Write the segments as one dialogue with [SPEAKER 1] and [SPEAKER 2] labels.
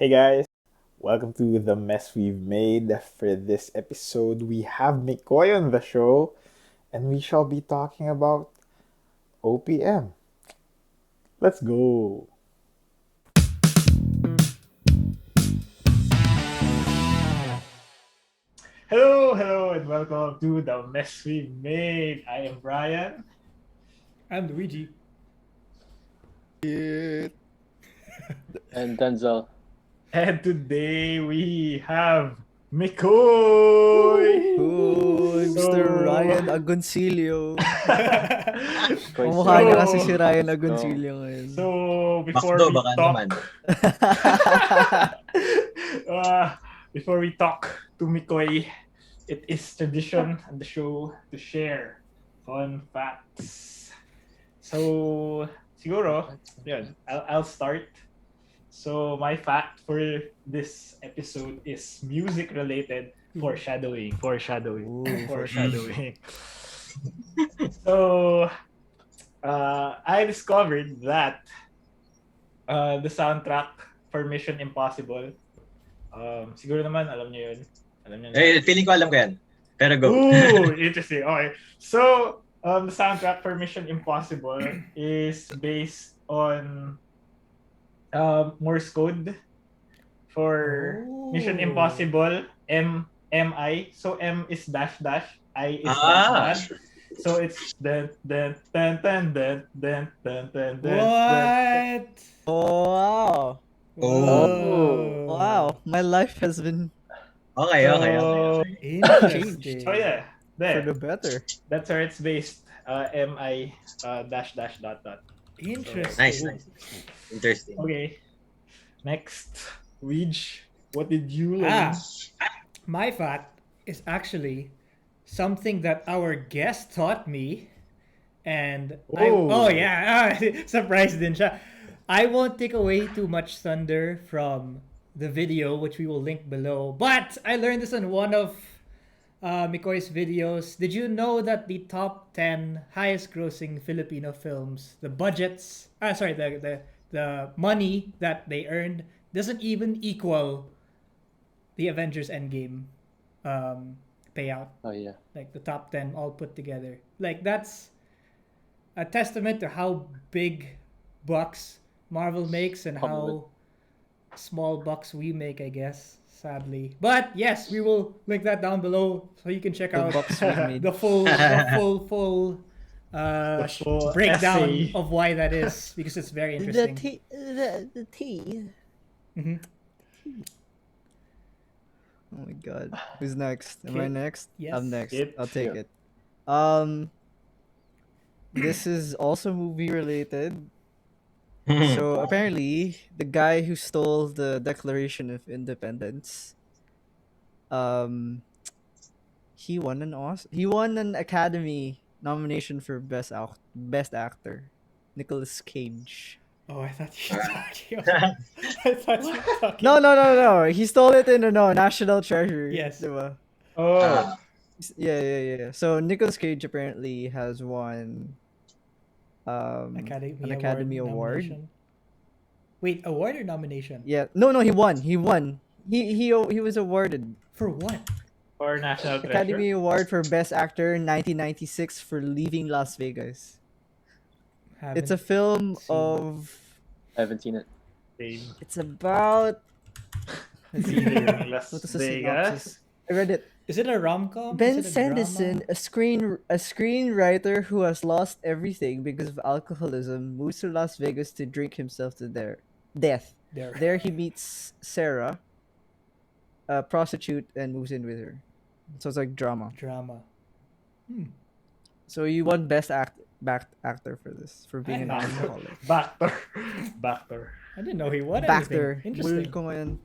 [SPEAKER 1] Hey guys, welcome to the mess we've made. For this episode, we have Mikoy on the show, and we shall be talking about OPM. Let's go. Hello, and welcome to the mess we've made. I am Brian.
[SPEAKER 2] I'm Luigi.
[SPEAKER 3] It.
[SPEAKER 4] And Denzel.
[SPEAKER 1] And today we have Mikoy.
[SPEAKER 3] Uy, Mr.
[SPEAKER 1] So-
[SPEAKER 3] Ryan Agoncillo.
[SPEAKER 4] Koy
[SPEAKER 3] Kamukha niya kasi
[SPEAKER 1] So-
[SPEAKER 3] si Ryan
[SPEAKER 4] Let's go.
[SPEAKER 3] Agoncillo ngayon.
[SPEAKER 1] So, before
[SPEAKER 5] Bakdo,
[SPEAKER 1] we
[SPEAKER 5] baka
[SPEAKER 1] talk,
[SPEAKER 5] naman.
[SPEAKER 1] uh, before we talk to Mikoy, it is tradition on the show to share fun facts. So, siguro, yun, I'll start. So, my fact for this episode is music related foreshadowing.
[SPEAKER 3] Ooh,
[SPEAKER 1] Foreshadowing. So, I discovered that the soundtrack for Mission Impossible, siguro naman alam niyo yun. Alam niyo na.
[SPEAKER 5] Feeling ko alam ko yan. Pero go.
[SPEAKER 1] Ooh, interesting. Okay. So, the soundtrack for Mission Impossible is based on Morse code for Mission
[SPEAKER 2] Oh.
[SPEAKER 1] Impossible MI. So M is dash dash, I is
[SPEAKER 5] Ah,
[SPEAKER 1] dash dash. So it's dun dun dun dun dun dun dun dun dun.
[SPEAKER 2] What?
[SPEAKER 3] Oh, wow.
[SPEAKER 2] Whoa.
[SPEAKER 3] Wow. My life has been
[SPEAKER 5] Okay.
[SPEAKER 2] Interesting.
[SPEAKER 1] So yeah,
[SPEAKER 3] for
[SPEAKER 1] there.
[SPEAKER 3] the better.
[SPEAKER 1] That's where it's based. MI dash dash dot dot.
[SPEAKER 2] Interesting.
[SPEAKER 5] Nice. Interesting.
[SPEAKER 1] Okay. Next, Weege, what did you learn?
[SPEAKER 2] My fact is actually something that our guest taught me. And
[SPEAKER 1] Oh.
[SPEAKER 2] surprised din siya. I won't take away too much thunder from the video, which we will link below. But I learned this on one of Mikoy's videos. Did you know that the top 10 highest grossing Filipino films, the budgets, the money that they earned doesn't even equal the Avengers Endgame payout?
[SPEAKER 4] Oh yeah.
[SPEAKER 2] Like the top 10 all put together. Like that's a testament to how big bucks Marvel makes and how small bucks we make, I guess, sadly. But yes, we will link that down below so you can check
[SPEAKER 3] The
[SPEAKER 2] out
[SPEAKER 3] bucks we made.
[SPEAKER 2] the full
[SPEAKER 1] The full
[SPEAKER 2] breakdown
[SPEAKER 1] essay.
[SPEAKER 2] of why that is, because it's very interesting.
[SPEAKER 3] The tea.
[SPEAKER 2] Mhm.
[SPEAKER 3] Oh my god. Who's next? Am I
[SPEAKER 2] Kit?
[SPEAKER 3] next?
[SPEAKER 2] Yes.
[SPEAKER 3] I'm next.
[SPEAKER 1] Kit.
[SPEAKER 3] I'll take
[SPEAKER 4] Yeah.
[SPEAKER 3] it. This is also movie related. So apparently, the guy who stole the Declaration of Independence, um, he won an Academy nomination for best actor, Nicolas Cage.
[SPEAKER 2] Oh, I thought you were talking about... I thought you were talking...
[SPEAKER 3] No. He stole it in National Treasure.
[SPEAKER 2] Yes.
[SPEAKER 3] Diba?
[SPEAKER 1] Oh,
[SPEAKER 3] Yeah. So Nicolas Cage apparently has won an Academy Award.
[SPEAKER 2] nomination. Wait, award or nomination?
[SPEAKER 3] Yeah. No, he won. He was awarded
[SPEAKER 2] For what?
[SPEAKER 1] for National Treasure.
[SPEAKER 3] Academy Award for Best Actor in 1996 for Leaving Las Vegas. It's a film
[SPEAKER 2] seen it.
[SPEAKER 3] of.
[SPEAKER 4] I haven't seen it.
[SPEAKER 1] Same.
[SPEAKER 3] It's about. Let's see here.
[SPEAKER 1] Leaving Las
[SPEAKER 3] What is the
[SPEAKER 1] Vegas.
[SPEAKER 3] synopsis? I read it.
[SPEAKER 2] Is it a rom-com?
[SPEAKER 3] Ben
[SPEAKER 2] Is it a drama?
[SPEAKER 3] Sanderson, a screenwriter who has lost everything because of alcoholism, moves to Las Vegas to drink himself to death.
[SPEAKER 2] There.
[SPEAKER 3] There he meets Sarah, a prostitute, and moves in with her. So it's like drama.
[SPEAKER 2] Drama.
[SPEAKER 3] So you won best actor for this, for being an
[SPEAKER 2] I know.
[SPEAKER 3] alcoholic.
[SPEAKER 1] Backdoor.
[SPEAKER 2] I didn't know he won
[SPEAKER 3] Backer.
[SPEAKER 2] anything. Interesting.
[SPEAKER 3] Bulol ko ngayon.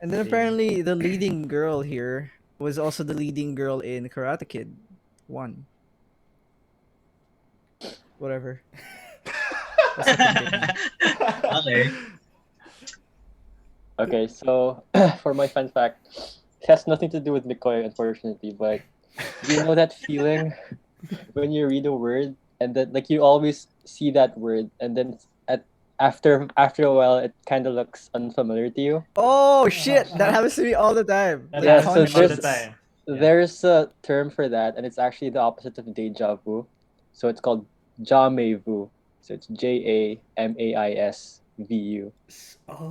[SPEAKER 3] And then apparently the leading girl here was also the leading girl in Karate Kid 1. Whatever.
[SPEAKER 5] Okay.
[SPEAKER 4] Okay, so for my fun fact, it has nothing to do with Mikoy, unfortunately, but you know that feeling when you read a word and then like you always see that word and then at after a while, it kind of looks unfamiliar to you.
[SPEAKER 3] Oh shit!
[SPEAKER 2] Uh-huh.
[SPEAKER 3] That happens to me all the time.
[SPEAKER 1] That
[SPEAKER 3] With
[SPEAKER 4] Yeah,
[SPEAKER 1] happens
[SPEAKER 4] so
[SPEAKER 1] to me all the
[SPEAKER 3] conscience.
[SPEAKER 1] time. Yeah.
[SPEAKER 4] there's a term for that, and it's actually the opposite of deja vu. So it's called Jamaivu. So it's JAMAISVU.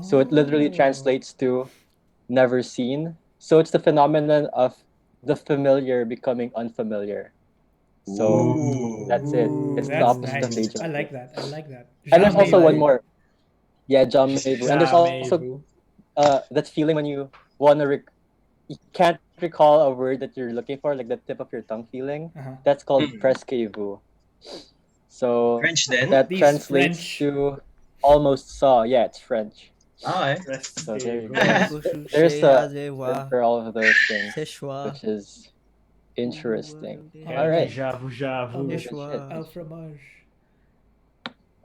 [SPEAKER 4] So it literally
[SPEAKER 2] Oh.
[SPEAKER 4] translates to never seen. So it's the phenomenon of the familiar becoming unfamiliar. So
[SPEAKER 5] Ooh.
[SPEAKER 4] that's it.
[SPEAKER 2] Ooh,
[SPEAKER 4] It's the
[SPEAKER 2] that's
[SPEAKER 4] opposite of
[SPEAKER 2] nice.
[SPEAKER 4] deja
[SPEAKER 2] I
[SPEAKER 4] vu.
[SPEAKER 2] like that. I like that.
[SPEAKER 4] And there's also one
[SPEAKER 2] Jamais
[SPEAKER 3] Like,
[SPEAKER 4] more. Yeah, Jamaivu. And there's also
[SPEAKER 1] Jamevu.
[SPEAKER 4] that feeling when you wanna you can't recall a word that you're looking for, like the tip of your tongue feeling.
[SPEAKER 2] Uh-huh.
[SPEAKER 4] That's called
[SPEAKER 5] Hmm.
[SPEAKER 4] presque-vu. So
[SPEAKER 5] French din?
[SPEAKER 4] that
[SPEAKER 2] These
[SPEAKER 4] translates
[SPEAKER 2] French.
[SPEAKER 4] to almost saw. Yeah, it's French.
[SPEAKER 5] Okay.
[SPEAKER 4] So there you
[SPEAKER 1] Reskevo.
[SPEAKER 4] go. There's a term for all of those things,
[SPEAKER 3] C'est choix.
[SPEAKER 4] which is interesting.
[SPEAKER 1] Yeah,
[SPEAKER 4] All right.
[SPEAKER 1] Javu Javu.
[SPEAKER 4] Good
[SPEAKER 2] Avec
[SPEAKER 4] shit.
[SPEAKER 2] au fromage.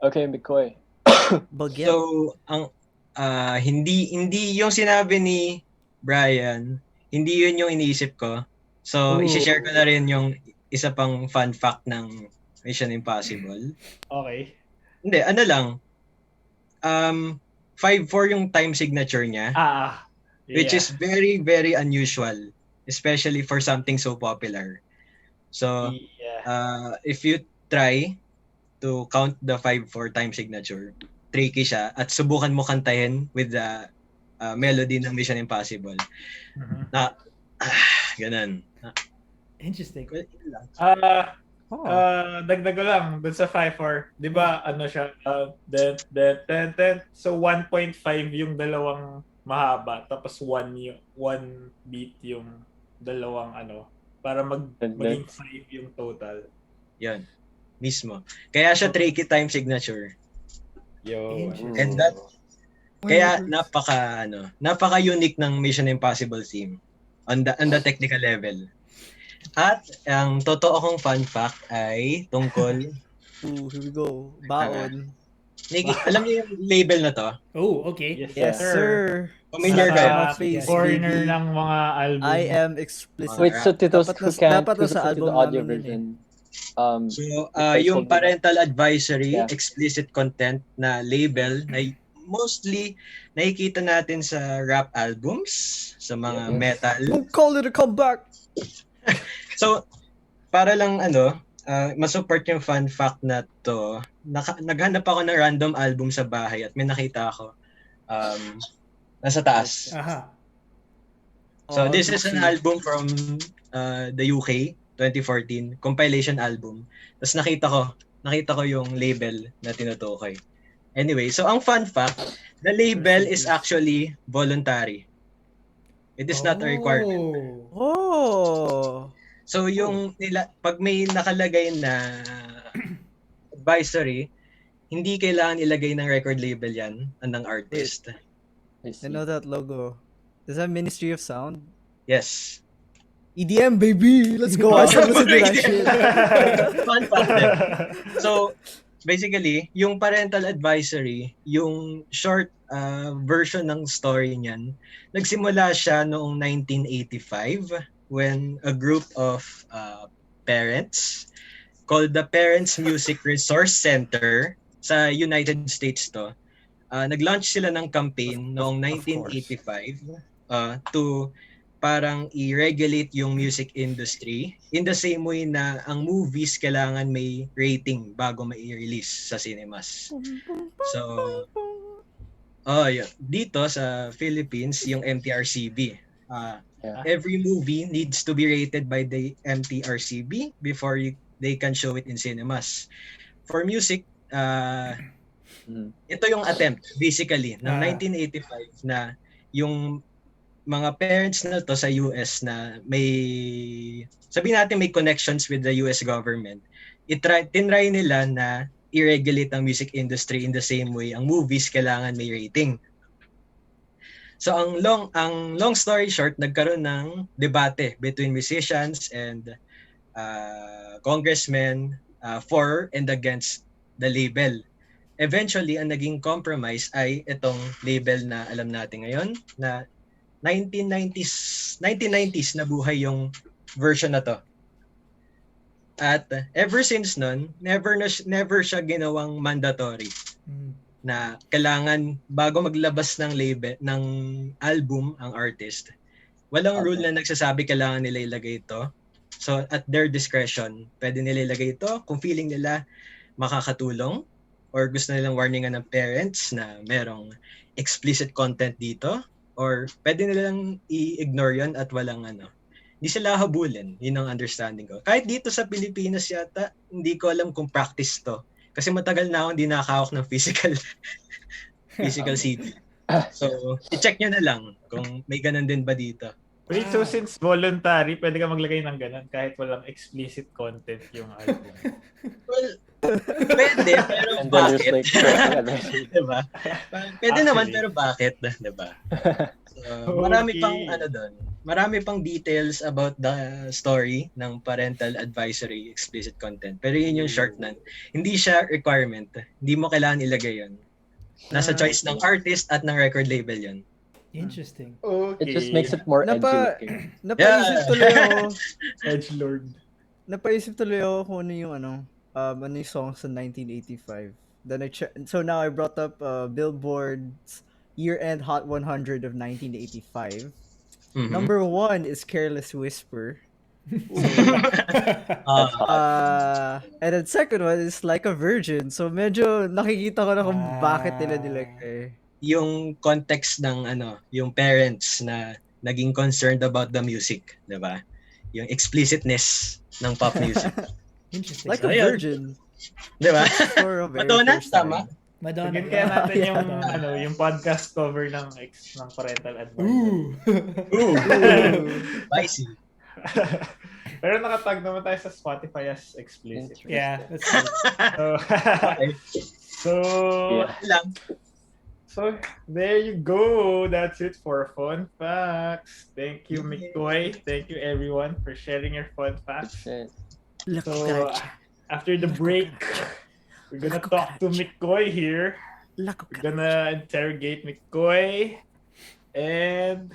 [SPEAKER 4] Okay, Mikoy.
[SPEAKER 3] Baguette.
[SPEAKER 5] So, hindi yung sinabi ni Brian, hindi yun yung iniisip ko. So, i-share ko na rin yung isa pang fun fact ng Mission Impossible.
[SPEAKER 1] Okay.
[SPEAKER 5] Hindi, ano lang, 5-4 yung time signature niya, which
[SPEAKER 1] Yeah.
[SPEAKER 5] is very, very unusual, especially for something so popular. So,
[SPEAKER 1] Yeah.
[SPEAKER 5] if you try to count the 5-4 time signature, tricky siya at subukan mo kantahin with the melody ng Mission Impossible.
[SPEAKER 1] Mhm.
[SPEAKER 5] Na, ganun.
[SPEAKER 2] Interesting.
[SPEAKER 1] Dagdag ko lang dun sa 5-4. 'Di ba ano siya? So 1.5 yung dalawang mahaba tapos 1 beat yung dalawang ano para maging 5 yung total.
[SPEAKER 5] Yan. Mismo. Kaya siya tricky time signature.
[SPEAKER 1] Yo.
[SPEAKER 5] And that kaya napaka-unique ng Mission Impossible theme on the technical level. At ang totoo kong fun fact ay tungkol
[SPEAKER 3] Ooh, here we go. Baon.
[SPEAKER 5] alam niyo yung label na to?
[SPEAKER 2] Oh, okay.
[SPEAKER 3] Yes, sir.
[SPEAKER 5] Familiar
[SPEAKER 3] Slap
[SPEAKER 5] kayo?
[SPEAKER 3] on my
[SPEAKER 2] Yes,
[SPEAKER 3] face,
[SPEAKER 1] Corner
[SPEAKER 3] baby.
[SPEAKER 1] ng mga album.
[SPEAKER 3] I am explicit.
[SPEAKER 4] Wait, so to those
[SPEAKER 3] Dapat
[SPEAKER 4] who can't
[SPEAKER 3] dapat
[SPEAKER 4] who
[SPEAKER 3] nasa
[SPEAKER 4] listen to the
[SPEAKER 3] album
[SPEAKER 4] audio
[SPEAKER 3] namin yun
[SPEAKER 4] version,
[SPEAKER 5] So,
[SPEAKER 4] Mikoy
[SPEAKER 5] yung
[SPEAKER 4] told me that-
[SPEAKER 5] parental advisory,
[SPEAKER 4] Yeah.
[SPEAKER 5] explicit content na label na mostly nakikita natin sa rap albums, sa mga
[SPEAKER 4] Yes.
[SPEAKER 5] metal.
[SPEAKER 3] Don't call it a comeback.
[SPEAKER 5] So, para lang masupport yung fun fact na to, naghanap ako ng random album sa bahay at may nakita ako nasa taas.
[SPEAKER 2] Aha.
[SPEAKER 5] So, this is an album from the UK, 2014, compilation album. Tapos nakita ko yung label na tinutukoy. Anyway, so ang fun fact, the label is actually voluntary. It is not a requirement.
[SPEAKER 3] Oh.
[SPEAKER 5] So yung pag may nakalagay na advisory, hindi kailangan ilagay ng record label yan ng artist.
[SPEAKER 3] I know that logo. Is that Ministry of Sound?
[SPEAKER 5] Yes.
[SPEAKER 3] EDM, baby! Let's go! I should listen to that shit.
[SPEAKER 5] Fun fact din. So, basically, yung parental advisory, yung short version ng story niyan, nagsimula siya noong 1985 when a group of parents called the Parents Music Resource Center sa United States to. Nag-launch sila ng campaign noong 1985 to parang i-regulate yung music industry in the same way na ang movies kailangan may rating bago mai-release sa cinemas. So, dito sa Philippines, yung MTRCB. Every movie needs to be rated by the MTRCB before they can show it in cinemas. For music, ito yung attempt basically ng 1985 na yung mga parents na to sa US na sabihin natin may connections with the US government, tinry nila na i-regulate ang music industry in the same way ang movies kailangan may rating. So ang long story short, nagkaroon ng debate between musicians and congressmen for and against the label. Eventually, ang naging compromise ay itong label na alam natin ngayon na 1990s na buhay yung version na to. At ever since nun, never siya ginawang mandatory. na kailangan bago maglabas ng label ng album ang artist, walang rule na nagsasabi kailangan nila ilagay ito. So at their discretion, pwede nila ilagay ito kung feeling nila makakatulong or gusto nilang warningan ng parents na merong explicit content dito, or pwede nilang i-ignore yon at walang hindi sila habulin. Yun ang understanding ko. Kahit dito sa Pilipinas yata, hindi ko alam kung practice to. Kasi matagal na ako hindi nakahawak ng physical CD. So, i-check nyo na lang kung may ganun din ba dito.
[SPEAKER 1] Wait, so since voluntary, pwede ka maglagay ng ganun kahit walang explicit content yung album.
[SPEAKER 5] Well, pwede, pero
[SPEAKER 4] And then there's
[SPEAKER 5] bakit?
[SPEAKER 4] like
[SPEAKER 5] Diba? Pwede naman, pero bakit? Diba? So, marami
[SPEAKER 1] Okay.
[SPEAKER 5] pang doon. Marami pang details about the story ng parental advisory explicit content. Pero yun yung short nun. Hindi siya requirement. Hindi mo kailangan ilagay yun. Nasa choice ng artist at ng record label yun.
[SPEAKER 2] Interesting.
[SPEAKER 1] Okay.
[SPEAKER 4] It just makes it more edgy looking.
[SPEAKER 3] Napaisip tuloy ako.
[SPEAKER 1] Edgelord.
[SPEAKER 3] Napaisip tuloy ako kung ano yung ano yung song sa 1985. Then so now I brought up Billboard's year-end Hot 100 of 1985.
[SPEAKER 5] Mhm.
[SPEAKER 3] Number 1 is Careless Whisper. And then second one is Like a Virgin. So medyo nakikita ko na kung bakit nila nilagay.
[SPEAKER 5] Yung context ng yung parents na naging concerned about the music, 'di ba? Yung explicitness ng pop music,
[SPEAKER 2] Interesting.
[SPEAKER 3] Like a
[SPEAKER 5] Ayun.
[SPEAKER 3] Virgin.
[SPEAKER 5] 'di ba?
[SPEAKER 3] For a very
[SPEAKER 5] Madonna,
[SPEAKER 3] first time.
[SPEAKER 5] tama?
[SPEAKER 2] Madonna.
[SPEAKER 1] Bigyan kaya natin
[SPEAKER 3] Yeah.
[SPEAKER 1] yung podcast cover ng parental advice.
[SPEAKER 2] Ooh.
[SPEAKER 5] Ooh, spicy.
[SPEAKER 1] Pero nakatag naman tayo sa Spotify as explicit.
[SPEAKER 2] Yeah, that's good.
[SPEAKER 1] So,
[SPEAKER 5] Okay.
[SPEAKER 1] so,
[SPEAKER 4] Yeah.
[SPEAKER 5] Lang.
[SPEAKER 1] so there you go. That's it for fun facts. Thank you, Mikoy. Thank you, everyone, for sharing your fun facts.
[SPEAKER 4] Shit.
[SPEAKER 1] So, after the break, we're gonna talk to Mikoy here. We're gonna interrogate Mikoy. And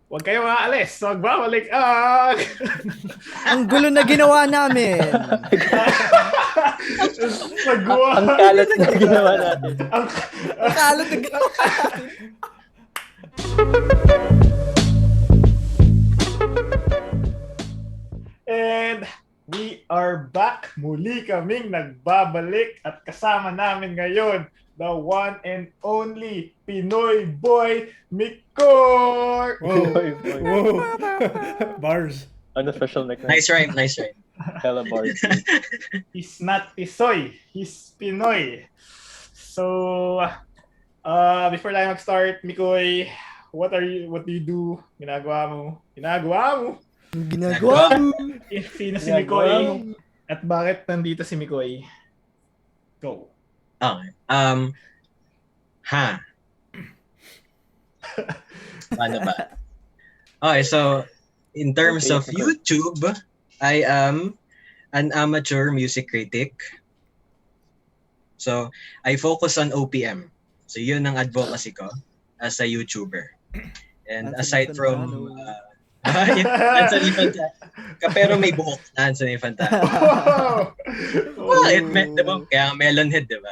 [SPEAKER 1] huwag kayo maalis. Magbabalik ang...
[SPEAKER 3] Ang gulo na ginawa namin.
[SPEAKER 1] Nagawa.
[SPEAKER 4] Ang kalat na ginawa natin.
[SPEAKER 1] Ang...
[SPEAKER 3] Akala na ginawa namin.
[SPEAKER 1] And we are back. Muli kaming nagbabalik at kasama namin ngayon the one and only Pinoy boy, Mikoy!
[SPEAKER 4] Boy, boy.
[SPEAKER 2] Whoa. Bars.
[SPEAKER 4] Unofficial nickname.
[SPEAKER 5] Nice rhyme, nice rhyme.
[SPEAKER 4] Hella bars.
[SPEAKER 1] He's not Tisoy, he's Pinoy. So, before tayo mag-start, Mikoy, what do you do? Ginagawa mo?
[SPEAKER 3] Ginagawa mo.
[SPEAKER 1] Sino si Mikoy? At bakit nandito si Mikoy? Go.
[SPEAKER 5] Okay. Paano ba? Okay, so in terms of YouTube, I am an amateur music critic. So, I focus on OPM. So, yun ang advocacy ko as a YouTuber. And aside from... Anthony Fantano. Pero may buhok na Anthony Fantano. Diba? Kaya melon head, diba?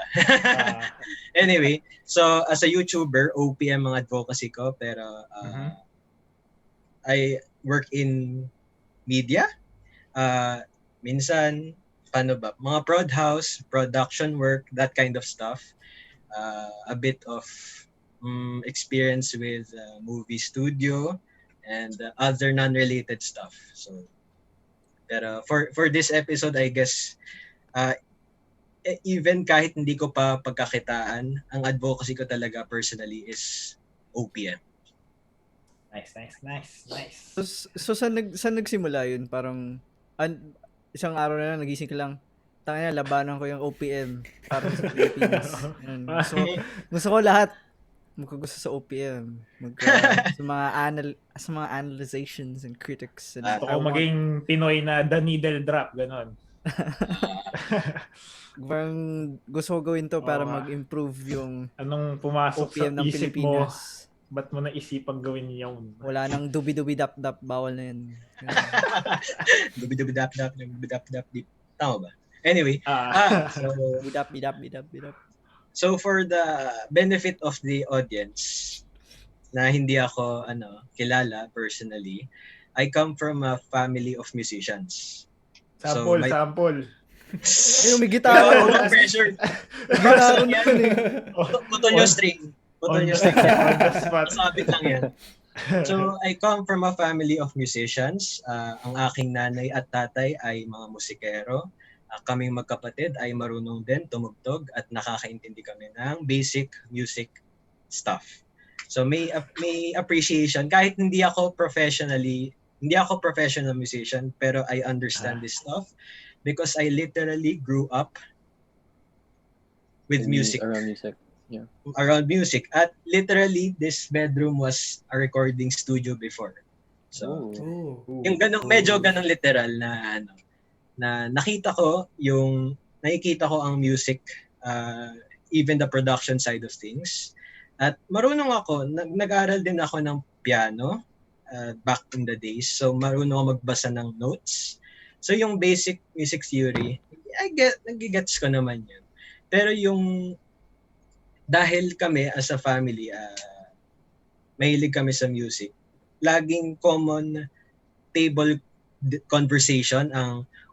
[SPEAKER 5] Anyway, so as a YouTuber, OPM ang advocacy ko. Pero I work in media. Minsan, paano ba? Mga prod house, production work, that kind of stuff. A bit of experience with movie studio and other non-related stuff. So, pero for this episode, I guess, even kahit hindi ko pa pagkakitaan, ang advocacy ko talaga personally is OPM.
[SPEAKER 1] Nice.
[SPEAKER 3] So saan nagsimula yun? Parang isang araw na lang nagising ka lang, tangina, labanan ko yung OPM para sa Pilipinas. Yun. Gusto ko lahat magkagusto sa OPM. Sa mga analyzations and critics. And
[SPEAKER 1] Gusto ko maging Pinoy na the needle drop, ganon.
[SPEAKER 3] Parang gusto ko gawin to para mag-improve yung
[SPEAKER 1] Anong pumasok
[SPEAKER 3] OPM
[SPEAKER 1] sa
[SPEAKER 3] ng
[SPEAKER 1] isip
[SPEAKER 3] Pilipinas.
[SPEAKER 1] mo? Ba't mo naisipang gawin yun?
[SPEAKER 3] Wala nang dubi-dubi-dap-dap. Bawal na yun.
[SPEAKER 5] Dubi-dubi-dap-dap. Tama ba? Anyway, so,
[SPEAKER 3] Bidap.
[SPEAKER 5] So for the benefit of the audience na hindi ako kilala personally, I come from a family of musicians. So
[SPEAKER 1] Sample,
[SPEAKER 5] my
[SPEAKER 1] sample.
[SPEAKER 3] Ayun, may gitara.
[SPEAKER 5] Over pressure.
[SPEAKER 3] May gitara
[SPEAKER 5] Yan.
[SPEAKER 3] naman eh.
[SPEAKER 5] Putol yung string. Putol yung string.
[SPEAKER 1] On the spot.
[SPEAKER 5] Sabit lang yan. So, I come from a family of musicians. Ang aking nanay at tatay ay mga musikero. Kaming magkapatid ay marunong din tumugtog at nakakaintindi kami ng basic music stuff. So, may appreciation. Kahit hindi ako professional musician, pero I understand this stuff because I literally grew up with music.
[SPEAKER 4] Around music. Yeah.
[SPEAKER 5] Around music. At literally, this bedroom was a recording studio before. So, yung medyo ganong literal na na nakikita ko ang music, even the production side of things. At marunong ako, nag-aral din ako ng piano back in the days. So, marunong ako magbasa ng notes. So, yung basic music theory, nagigets ko naman yun. Pero dahil kami as a family, mahilig kami sa music, laging common table conversation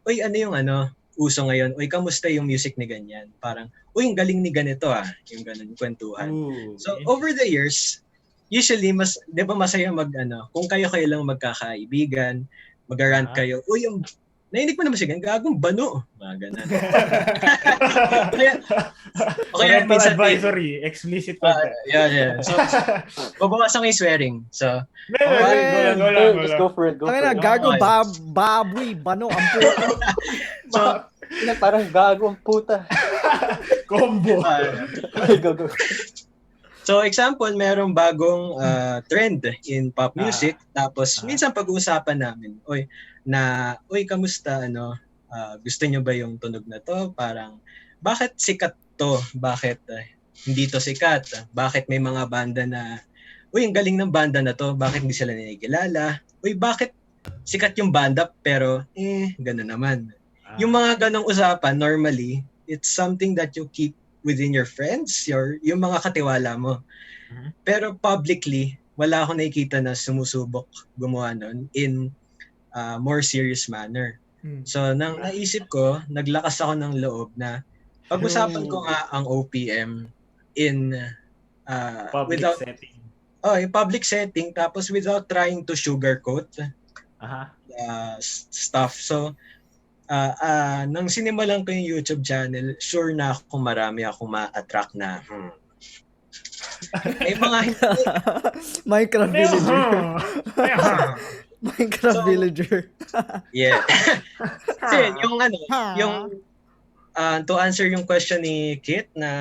[SPEAKER 5] uy, ano yung uso ngayon? Uy, kamusta yung music ni ganyan? Parang, uy, ang galing ni ganito yung ganun, yung kwentuhan. So, over the years, usually, di ba masaya kung kayo lang magkakaibigan, mag-rant kayo, uy, nainig mo naman siya, gagong bano. Mga ganun.
[SPEAKER 1] Okay, minsan advisory, explicit content.
[SPEAKER 5] Yeah. So, babawasan ko yung swearing. So,
[SPEAKER 4] Just go for it.
[SPEAKER 3] Gago, baboy, bano, ang puta.
[SPEAKER 5] So,
[SPEAKER 4] parang gago ang puta.
[SPEAKER 1] Combo.
[SPEAKER 4] Go.
[SPEAKER 5] So, example, merong bagong trend in pop music. Tapos, minsan pag-uusapan namin, uy, kamusta, gusto nyo ba yung tunog na to? Parang, bakit sikat to? Bakit hindi to sikat? Bakit may mga banda na, uy, ang galing ng banda na to, bakit hindi sila nakikilala? Uy, bakit sikat yung banda pero, gano'n naman. Yung mga ganong usapan, normally, it's something that you keep within your friends, yung mga katiwala mo. Pero publicly, wala akong nakikita na sumusubok gumawa nun in more serious manner. So, nang naisip ko, naglakas ako ng loob na pag-usapan ko nga ang OPM in
[SPEAKER 1] public setting.
[SPEAKER 5] In public setting, tapos without trying to sugarcoat stuff. So, nang sinimulan ko yung YouTube channel, sure na ako marami akong ma-attract na may mga
[SPEAKER 3] Minecraft villager. Minecraft villager.
[SPEAKER 5] Yeah. Kasi to answer yung question ni Kit na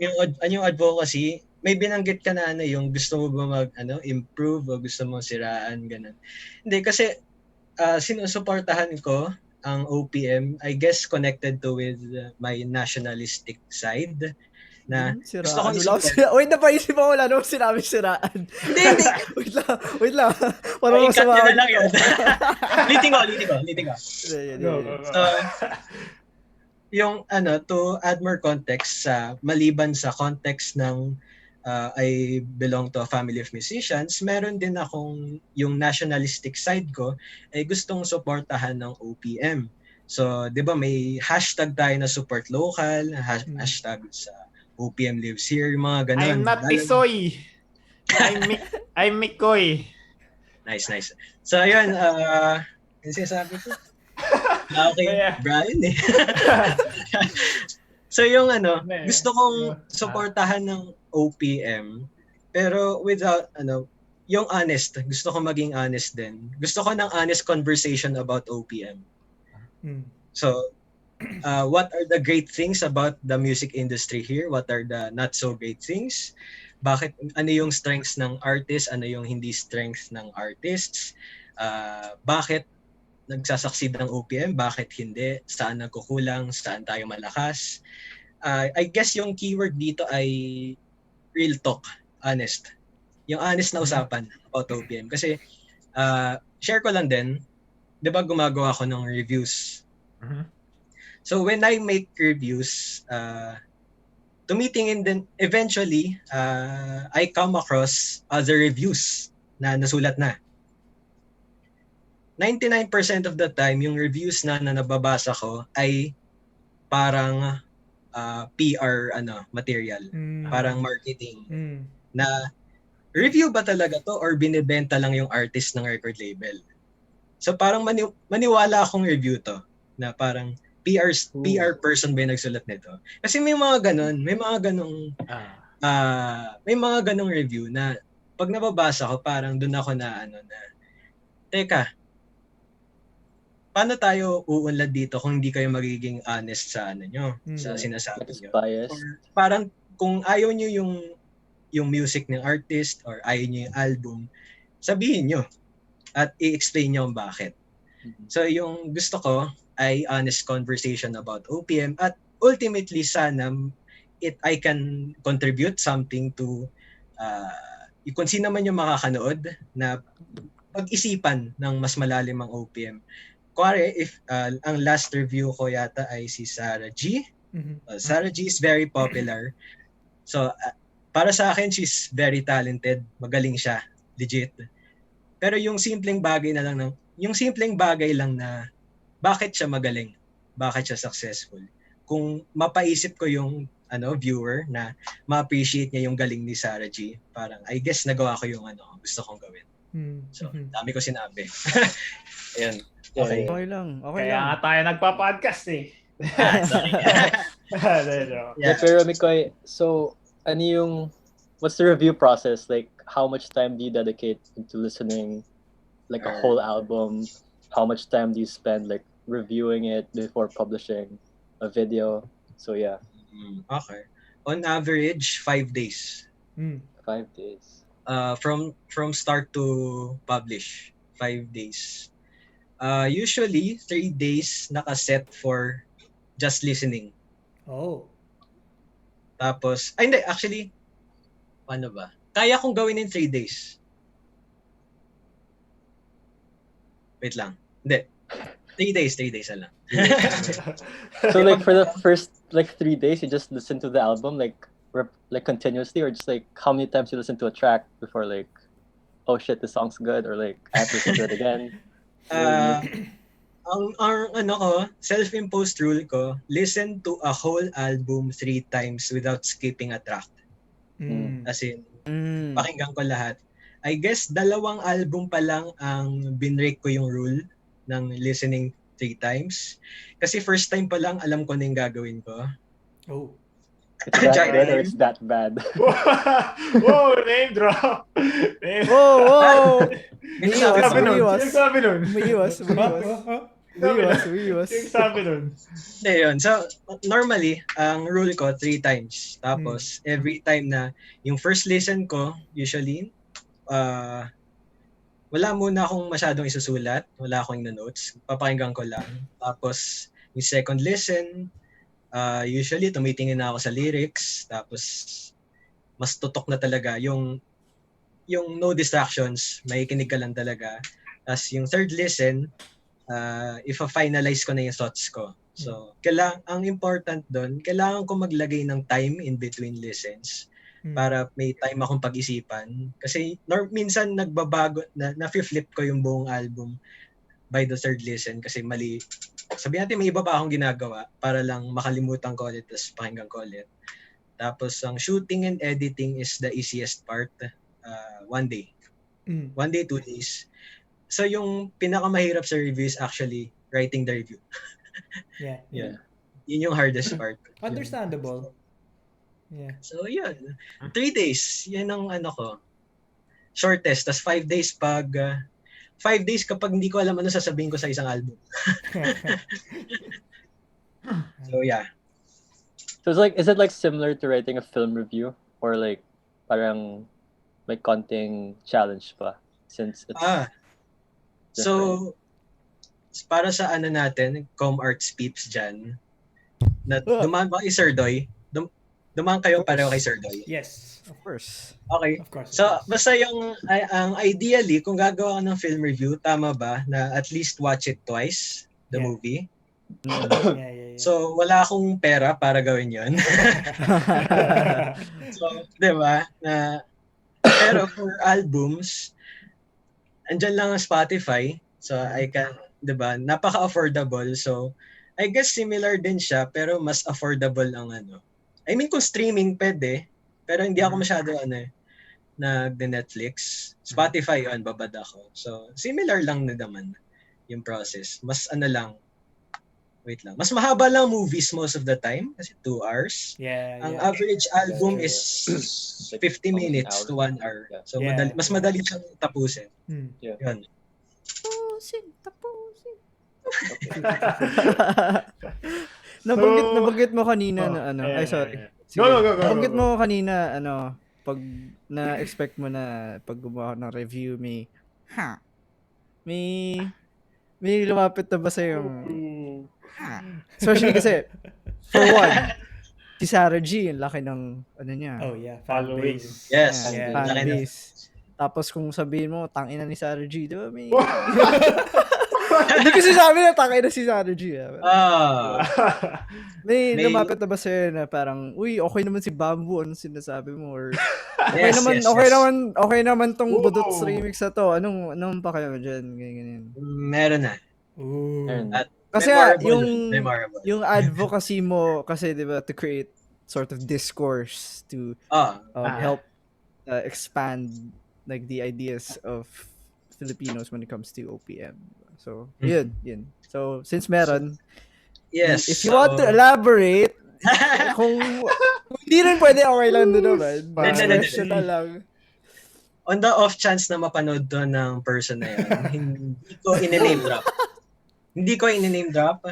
[SPEAKER 5] yung advocacy, may binanggit ka na yung gusto mo ba improve o gusto mo siraan, ganun. Hindi, kasi sinusuportahan ko ang OPM, I guess connected to with my nationalistic side na gusto ko
[SPEAKER 3] wait, napaisip ako, wala naman sinabi siraan. Hindi. Wait lang. Parang
[SPEAKER 5] cut nyo na lang yun. Liting ko. So, yung to add more context maliban sa context ng I belong to a family of musicians, meron din akong yung nationalistic side ko ay gustong suportahan ng OPM. So, 'di ba may hashtag tayo na support local, hashtag sa OPM lives here, mga ganun.
[SPEAKER 1] I'm not Tisoy. I'm Mikoy.
[SPEAKER 5] Nice. So, ayun, yung sinasabi ko. Okay, Brian eh. So, yung gusto kong suportahan ng OPM, pero without, yung honest, gusto ko maging honest din. Gusto ko ng honest conversation about OPM. So, what are the great things about the music industry here? What are the not so great things? Ano yung strengths ng artists? Ano yung hindi strengths ng artists? Bakit nagsasucceed ng OPM? Bakit hindi? Saan nagkukulang? Saan tayo malakas? I guess yung keyword dito ay real talk, honest. Yung honest na usapan about OPM. Kasi, share ko lang din, di ba gumagawa ako ng reviews? So when I make reviews, tumitingin din, eventually, I come across other reviews na nasulat na. 99% of the time, yung reviews na nababasa ko ay parang PR material, parang marketing na review ba talaga to or binibenta lang yung artist ng record label. So parang maniwala akong review to na parang PR person ba yung nagsulat nito. Kasi may mga ganong review na pag nababasa ko parang doon ako na teka, paano tayo uunlad dito kung hindi kayo magiging honest sa sa sinasabi
[SPEAKER 4] It's
[SPEAKER 5] nyo?
[SPEAKER 4] biased.
[SPEAKER 5] Or parang kung ayaw nyo yung music ng artist or ayaw nyo yung album, sabihin nyo at i-explain nyo ang bakit. So yung gusto ko ay honest conversation about OPM at ultimately sana I can contribute something to kung sino man yung makakanood na pag-isipan ng mas malalim ang OPM. Kuwari, if ang last review ko yata ay si Sarah G. Sarah G is very popular. So, para sa akin, she's very talented. Magaling siya. Legit. Pero yung simpleng bagay lang na bakit siya magaling? Bakit siya successful? Kung mapaisip ko yung viewer na ma-appreciate niya yung galing ni Sarah G, parang I guess nagawa ko yung gusto kong gawin. So, dami ko sinabi. Ayun. Okay.
[SPEAKER 3] Okay lang.
[SPEAKER 1] Kaya nga tayo nagpa-podcast eh.
[SPEAKER 5] Sorry.
[SPEAKER 4] Yeah, pero Mikoy, so what's the review process? Like, how much time do you dedicate into listening like a whole album? How much time do you spend like reviewing it before publishing a video? So yeah.
[SPEAKER 5] Okay. On average, 5 days.
[SPEAKER 4] 5 days.
[SPEAKER 5] From start to publish, 5 days. Usually 3 days nakaset for just listening.
[SPEAKER 2] Oh.
[SPEAKER 5] Tapos, hindi, actually, paano ba? Kaya kong gawin in 3 days. Wait lang. Hindi. 3 days na lang.
[SPEAKER 4] So like for the first like 3 days, you just listen to the album like continuously, or just like how many times you listen to a track before like, oh shit, the song's good, or like I have to listen to it again?
[SPEAKER 5] Ang self-imposed rule ko, listen to a whole album 3 times without skipping a track. As in, pakinggan ko lahat. I guess 2 album pa lang ang binrake ko yung rule ng listening 3 times. Kasi first time pa lang alam ko na yung gagawin ko.
[SPEAKER 2] Oh.
[SPEAKER 4] It's that good or it's that bad?
[SPEAKER 1] Whoa, name drop.
[SPEAKER 3] Whoa!
[SPEAKER 1] Yung sabi nun.
[SPEAKER 3] Umiiwas.
[SPEAKER 1] Yung sabi nun.
[SPEAKER 5] Yun. So, normally, ang rule ko 3 times. Tapos, every time na yung first listen ko, usually, wala muna akong masyadong isusulat. Wala akong notes. Papakinggan ko lang. Tapos, yung second listen, usually, tumitingin na ako sa lyrics. Tapos, mas tutok na talaga. Yung no distractions, makikinig ka lang talaga. Tapos, yung third listen, if-finalize ko na yung thoughts ko. So, ang important doon, kailangan ko maglagay ng time in between listens para may time akong pag-isipan. Kasi minsan nagbabago, na-flip ko yung buong album by the third listen kasi mali. Sabihin natin may iba pa akong ginagawa para lang makalimutan ko ulit tapos pakinggan ko ulit. Tapos ang shooting and editing is the easiest part. 1 day. 1 day, 2 days. So yung pinakamahirap sa review is actually writing the review.
[SPEAKER 2] Yeah.
[SPEAKER 5] Yun yung hardest part.
[SPEAKER 2] Understandable. Yeah.
[SPEAKER 5] So yun. 3 days. Yan ang ko. Shortest. Tas 5 days 5 days kapag hindi ko alam ano sasabihin ko sa isang album. So yeah.
[SPEAKER 4] So is it like similar to writing a film review, or like parang may konting challenge pa since it's
[SPEAKER 5] so para sa natin, Com Arts peeps dyan, na dumaan ba kay Sir Doy? Dumaan kayo pareho kay Sir Doy?
[SPEAKER 2] Yes.
[SPEAKER 3] Of course.
[SPEAKER 5] Okay.
[SPEAKER 2] Of course.
[SPEAKER 5] So, basta ang ideally, kung gagawa ka ng film review, tama ba na at least watch it twice, the movie?
[SPEAKER 2] Yeah.
[SPEAKER 5] So, wala akong pera para gawin yun. So, di ba? Pero for albums, andyan lang ang Spotify. So, I can, di ba? Napaka-affordable. So, I guess similar din siya, pero mas affordable ang ano. I mean, kung streaming, pwede. Pero hindi ako masyado, nag-Netflix. Spotify yun, babad ako. So, similar lang na naman yung process. Mas lang, wait lang. Mas mahaba lang movies most of the time kasi 2 hours. Ang average album is 50 minutes to 1 hour. So mas madali siyang tapusin. Yun.
[SPEAKER 3] Tapusin. Nabanggit mo kanina na ay sorry.
[SPEAKER 1] Go.
[SPEAKER 3] Nabanggit mo kanina pag na-expect mo na pag gumawa ng review may lumapit na ba sa yung especially kasi for one si Sarah G ang laki ng niya
[SPEAKER 2] fan base.
[SPEAKER 5] Yes,
[SPEAKER 3] fan base. Tapos kung sabihin mo tangina ni Sarah G, di ba may hindi kasi sabi na tangina si Sarah G. May lumapit na ba sa'yo na parang uy okay naman si Bamboo, ano sinasabi mo, or okay naman tong Budots remix na to, anong pa kayo dyan, ganyan.
[SPEAKER 5] Meron na. At
[SPEAKER 3] kasi
[SPEAKER 5] memorable.
[SPEAKER 3] yung advocacy mo kasi, di ba, to create sort of discourse to help expand like the ideas of Filipinos when it comes to OPM. So, yun. So, since meron,
[SPEAKER 5] yes.
[SPEAKER 3] If you want to elaborate, kung hindi rin pwede, okay lang doon naman. Question na lang.
[SPEAKER 5] On the off chance na mapanood to ng person na yan, hindi ko in-name drop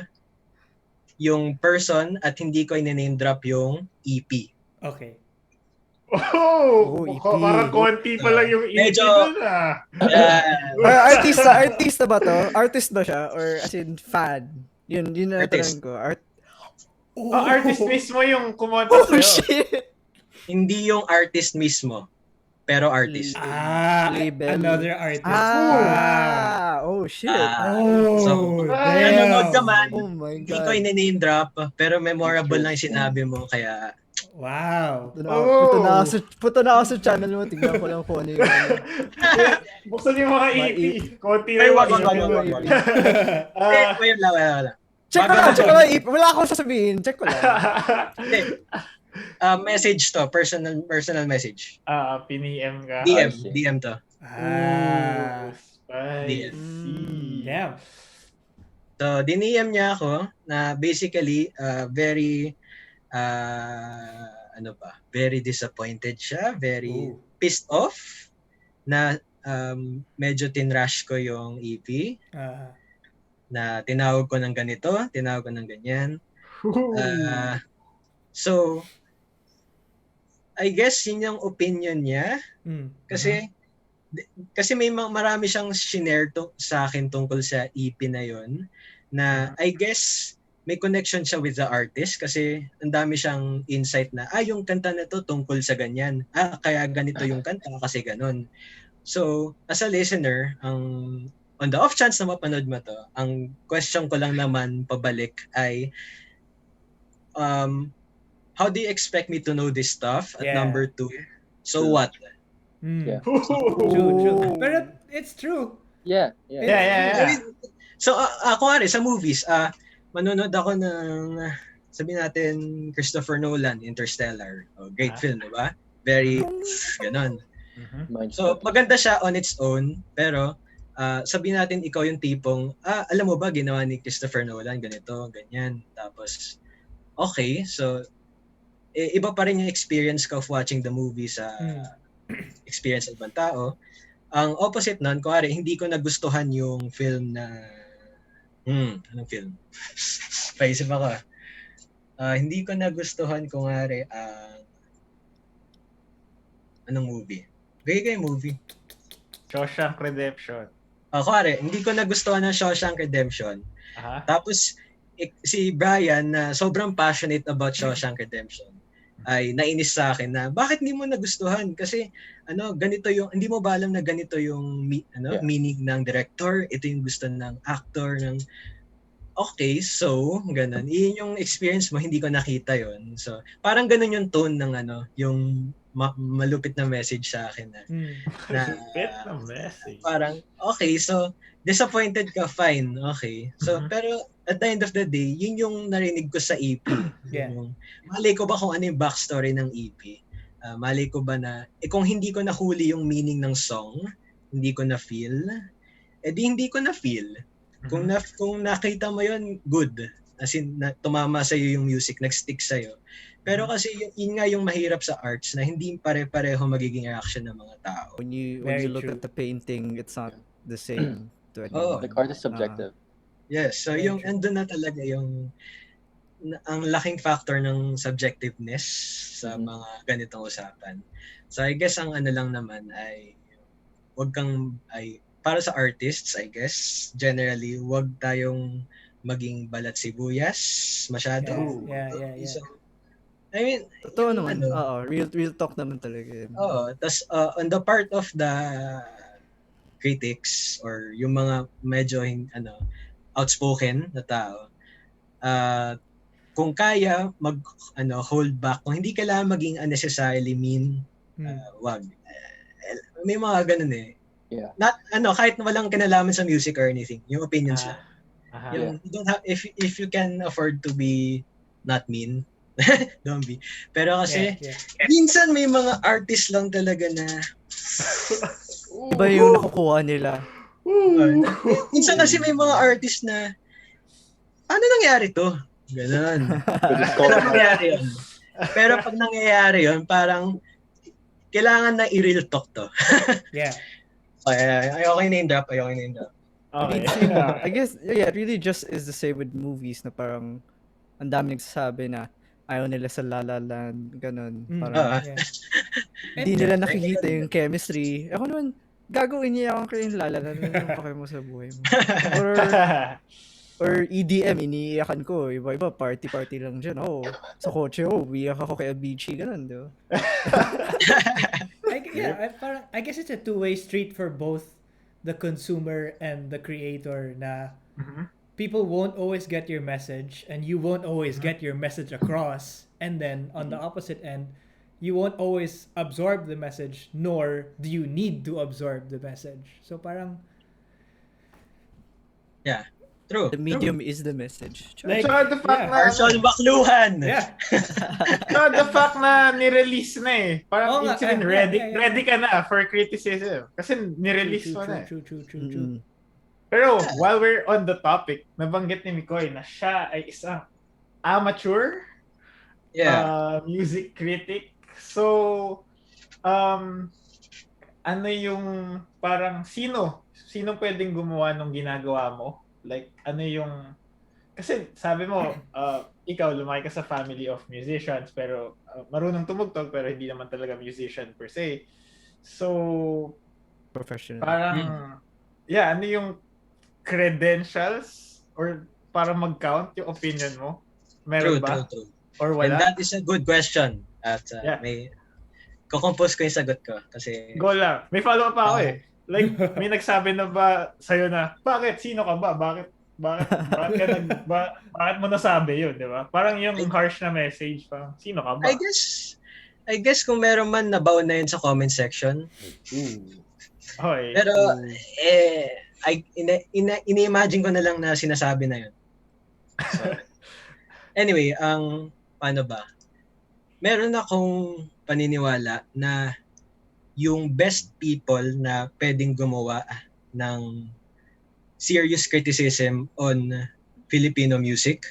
[SPEAKER 5] yung person at hindi ko in-name drop yung EP.
[SPEAKER 2] Okay.
[SPEAKER 3] EP.
[SPEAKER 1] Parang konti pa lang yung EP
[SPEAKER 5] medyo,
[SPEAKER 1] dun
[SPEAKER 3] Artista ba to? Artist ba siya? Or as in fan? Yun na tanong ko.
[SPEAKER 1] Artist mismo yung kumonta sa'yo.
[SPEAKER 3] Shit!
[SPEAKER 5] Hindi yung artist mismo, pero artist.
[SPEAKER 3] Label.
[SPEAKER 2] Another artist.
[SPEAKER 3] Shit.
[SPEAKER 5] So, nanonood ka man,
[SPEAKER 3] oh my
[SPEAKER 5] hindi
[SPEAKER 3] God.
[SPEAKER 5] ko in-name drop, pero memorable lang yung sinabi mo, kaya
[SPEAKER 2] wow.
[SPEAKER 3] Punta na ako sa channel mo, tignan ko lang kung ano yung
[SPEAKER 1] Buksan yung mga EP. Konti
[SPEAKER 5] Ay,
[SPEAKER 1] lang.
[SPEAKER 5] wag. Wait lang.
[SPEAKER 3] Check ko lang. Wala akong sasabihin. Check ko lang.
[SPEAKER 5] Message to, personal message.
[SPEAKER 1] Piniem ka.
[SPEAKER 5] DM to.
[SPEAKER 1] Spicy.
[SPEAKER 2] Damn.
[SPEAKER 5] So, diniem niya ako na basically very very disappointed siya, very pissed off na medyo tinrush ko yung EP. Na tinawag ko ng ganito, tinawag ko ng ganyan. So, I guess yun yung opinion niya. Kasi marami siyang shinare sa akin tungkol sa EP na yun. Na I guess may connection siya with the artist kasi ang dami siyang insight na, yung kanta na to tungkol sa ganyan. Kaya ganito yung kanta kasi ganon. So, as a listener, on the off chance na mapanood mo to, ang question ko lang naman pabalik ay, how do you expect me to know this stuff? At number 2, so what?
[SPEAKER 2] True. Pero it's true.
[SPEAKER 1] Yeah.
[SPEAKER 5] I mean, so, kunwari, sa movies, manonood ako ng, sabihin natin, Christopher Nolan, Interstellar. Great film, di ba? Very, ganon. So, maganda siya on its own, pero sabihin natin ikaw yung tipong, alam mo ba, ginawa ni Christopher Nolan, ganito, ganyan. Tapos, okay, so, iba pa rin yung experience ko of watching the movie sa experience ng ibang tao. Ang opposite nun, kuwari, hindi ko nagustuhan yung film na, anong film? Paisip ako. Hindi ko nagustuhan, kuwari, anong movie? Gaya movie.
[SPEAKER 1] Shawshank Redemption.
[SPEAKER 5] Kuwari, hindi ko nagustuhan ng Shawshank Redemption. Tapos, si Brian na sobrang passionate about Shawshank Redemption ay nainis sa akin na bakit hindi mo nagustuhan kasi ganito yung hindi mo ba alam na ganito yung meaning ng director, ito yung gusto ng actor ng okay, so, ganun. Iyon yung experience mo, hindi ko nakita yon. So, parang ganun yung tone ng yung malupit na message sa akin na
[SPEAKER 1] Lupit na message.
[SPEAKER 5] parang, okay, so, disappointed ka, fine, okay. So, pero at the end of the day, yun yung narinig ko sa EP.
[SPEAKER 2] Yeah.
[SPEAKER 5] Yung, malay ko ba kung ano yung backstory ng EP? Malay ko ba na, kung hindi ko nahuli yung meaning ng song, hindi ko na-feel, hindi ko na-feel. Kung nakita mo yun, good. As in, tumama sa'yo yung music, nag-stick sa'yo. Pero kasi yun nga yung mahirap sa arts na hindi pare-pareho magiging reaction ng mga tao.
[SPEAKER 3] When you look
[SPEAKER 2] true.
[SPEAKER 3] at the painting, it's not the same to
[SPEAKER 5] Oh,
[SPEAKER 3] anyone.
[SPEAKER 4] Like art is subjective.
[SPEAKER 5] Yes, so
[SPEAKER 2] Very
[SPEAKER 5] yung
[SPEAKER 2] true.
[SPEAKER 5] andun na talaga yung ang laking factor ng subjectiveness sa mga ganitong usapan. So I guess ang lang naman ay para sa artists, I guess, generally, wag tayong maging balat sibuyas masyado.
[SPEAKER 2] Yeah.
[SPEAKER 5] So, I mean,
[SPEAKER 3] Totoo
[SPEAKER 5] yung
[SPEAKER 3] naman. Real talk naman talaga yun.
[SPEAKER 5] Tas on the part of the critics or yung mga medyo outspoken na tao, kung kaya hold back, kung hindi kailangan maging unnecessarily mean, wag. May mga ganun eh.
[SPEAKER 4] Yeah.
[SPEAKER 5] Not kahit walang kinalaman sa music or anything, yung opinions lang. Yung you don't have, if you can afford to be not mean, don't be. Pero kasi minsan may mga artist lang talaga na
[SPEAKER 3] Iba yung nakukuha nila.
[SPEAKER 5] minsan kasi may mga artist na ano nangyari to? Ganun. Pero nangyari yun. Pero pag nangyayari yun, parang kailangan na i-real talk to.
[SPEAKER 2] Yeah.
[SPEAKER 5] Ayoko name drop.
[SPEAKER 1] Okay.
[SPEAKER 3] I guess, it really just is the same with movies na parang ang dami nagsasabi na ayaw nila sa La La Land, ganun. Parang hindi nila nakikita yung chemistry. Ako naman, gagawin niya ako yung La La Land. Ano pa mo sa buhay mo? Or EDM, iniiyakan ko. Iba-iba, party lang dyan. Sa kotse, umiyak ako kay Avicii, ganun, di ba?
[SPEAKER 2] I guess it's a two-way street for both the consumer and the creator na people won't always get your message and you won't always get your message across. And then on the opposite end, you won't always absorb the message, nor do you need to absorb the message. So parang...
[SPEAKER 5] Yeah. True.
[SPEAKER 3] The medium is the message.
[SPEAKER 1] Like, the fact na...
[SPEAKER 5] Marshall Bakluhan!
[SPEAKER 2] Yeah.
[SPEAKER 1] The fact na nirelease na eh. Parang
[SPEAKER 2] nga,
[SPEAKER 1] ready ka na for criticism. Kasi nirelease mo na eh.
[SPEAKER 2] True.
[SPEAKER 1] Pero while we're on the topic, nabanggit ni Mikoy na siya ay isang amateur music critic. So, ano yung parang sino pwedeng gumawa ng ginagawa mo? Like, ano yung... Kasi sabi mo, ikaw lumaki ka sa family of musicians pero marunong tumugtog pero hindi naman talaga musician per se. So,
[SPEAKER 3] professional.
[SPEAKER 1] Parang, ano yung credentials or para mag-count yung opinion mo? Meron ba?
[SPEAKER 5] True.
[SPEAKER 1] Or wala?
[SPEAKER 5] And that is a good question. At may kukompose ko yung sagot ko. Kasi...
[SPEAKER 1] Go lang. May follow-up pa ako eh. Like, may nagsabi na ba sa'yo na, bakit? Sino ka ba? Bakit mo nasabi yun, di ba? Parang yung harsh na message, parang, sino ka ba?
[SPEAKER 5] I guess kung meron man nabaon na yun sa comment section.
[SPEAKER 1] Okay.
[SPEAKER 5] Pero, ini-imagine ko na lang na sinasabi na yun. So, anyway, paano ba? Meron akong paniniwala na yung best people na pwedeng gumawa ng serious criticism on Filipino music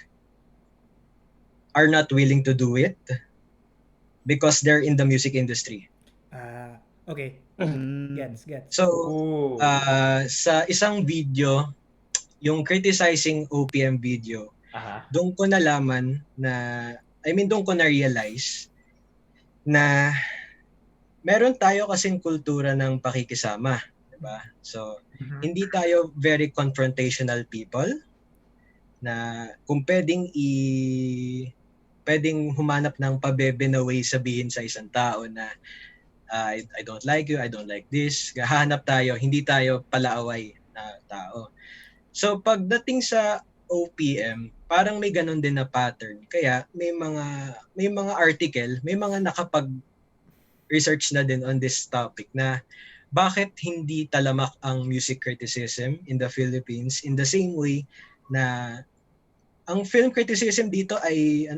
[SPEAKER 5] are not willing to do it because they're in the music industry.
[SPEAKER 2] Okay. Gets.
[SPEAKER 5] So, sa isang video, yung criticizing OPM video, doon ko nalaman doon ko na-realize na meron tayo kasing kultura ng pakikisama, diba? So, hindi tayo very confrontational people na kung pwedeng humanap ng pabebe na way sabihin sa isang tao na I don't like you, I don't like this. Hahanap tayo, hindi tayo palaaway na tao. So, pagdating sa OPM, parang may ganun din na pattern. Kaya may mga article, may mga nakapag-research na din on this topic na bakit hindi talamak ang music criticism in the Philippines in the same way na ang film criticism dito ay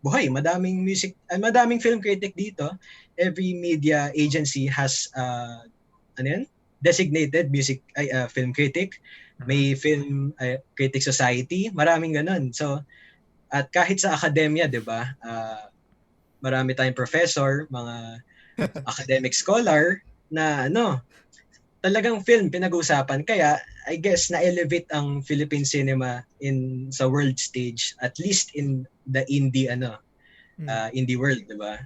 [SPEAKER 5] buhay, madaming film critic dito. Every media agency has designated film critic, may film critic society, maraming ganun. So at kahit sa akademya, 'di ba? Marami tayong professor, mga academic scholar na talagang film pinag-uusapan. Kaya I guess na-elevate ang Philippine cinema sa world stage, at least in the indie world, 'di ba?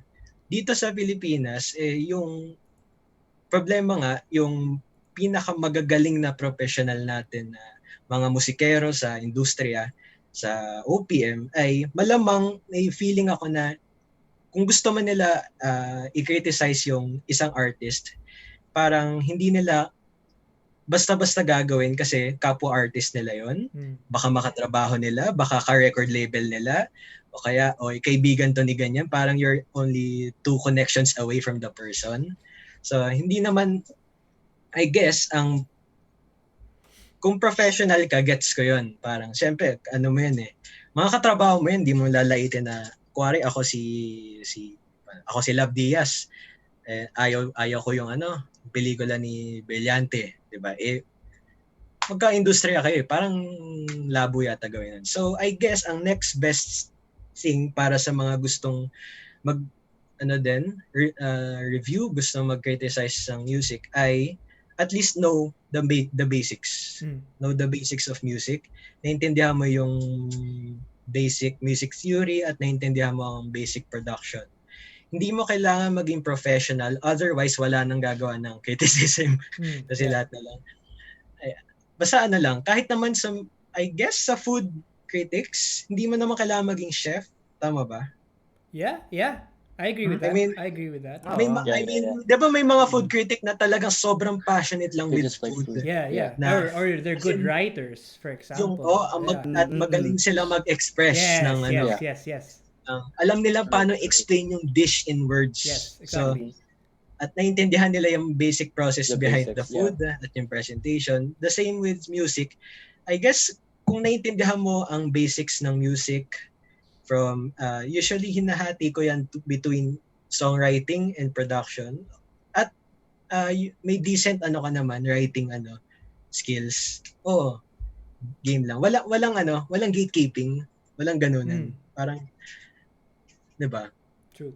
[SPEAKER 5] Dito sa Pilipinas yung problema nga yung pinakamagagaling na professional natin na mga musikero sa industriya sa OPM ay malamang may feeling ako na kung gusto man nila i-criticize yung isang artist, parang hindi nila basta-basta gagawin kasi kapwa artist nila yon. Baka makatrabaho nila, baka ka-record label nila, o kaya kaibigan to ni ganyan, parang you're only 2 connections away from the person. So hindi naman, I guess, kung professional ka, gets ko yon. Parang syempre mo yun mga katrabaho mo yun, hindi mo lalaitin na kuwari ako si Love Diaz, ayaw ko yung pelikula ni Brillante, 'di ba? Magka-industriya kayo, parang labo yata gawin yun. So I guess ang next best thing para sa mga gustong review, gustong mag-criticize ng music ay at least know the basics. Know the basics of music. Naintindihan mo yung basic music theory at naintindihan mo ang basic production. Hindi mo kailangan maging professional, otherwise wala nang gagawa ng criticism. Kasi lahat na lang. Basta lang, kahit naman I guess sa food critics, hindi mo naman kailangan maging chef. Tama ba?
[SPEAKER 2] Yeah. I agree with that. I agree with that.
[SPEAKER 5] Di ba may mga food critic na talagang sobrang passionate lang with food.
[SPEAKER 2] Yeah. Or they're good writers, for example.
[SPEAKER 5] At magaling sila mag-express ng
[SPEAKER 2] Yes.
[SPEAKER 5] Alam nila paano explain yung dish in words.
[SPEAKER 2] Yes, exactly.
[SPEAKER 5] So, at naiintindihan nila yung basic process behind the food at yung presentation. The same with music. I guess, kung naiintindihan mo ang basics ng music from, usually hinahati ko yan between songwriting and production. At may decent writing skills. Game lang. Walang gatekeeping. Walang ganunan. Parang, 'di ba?
[SPEAKER 2] True.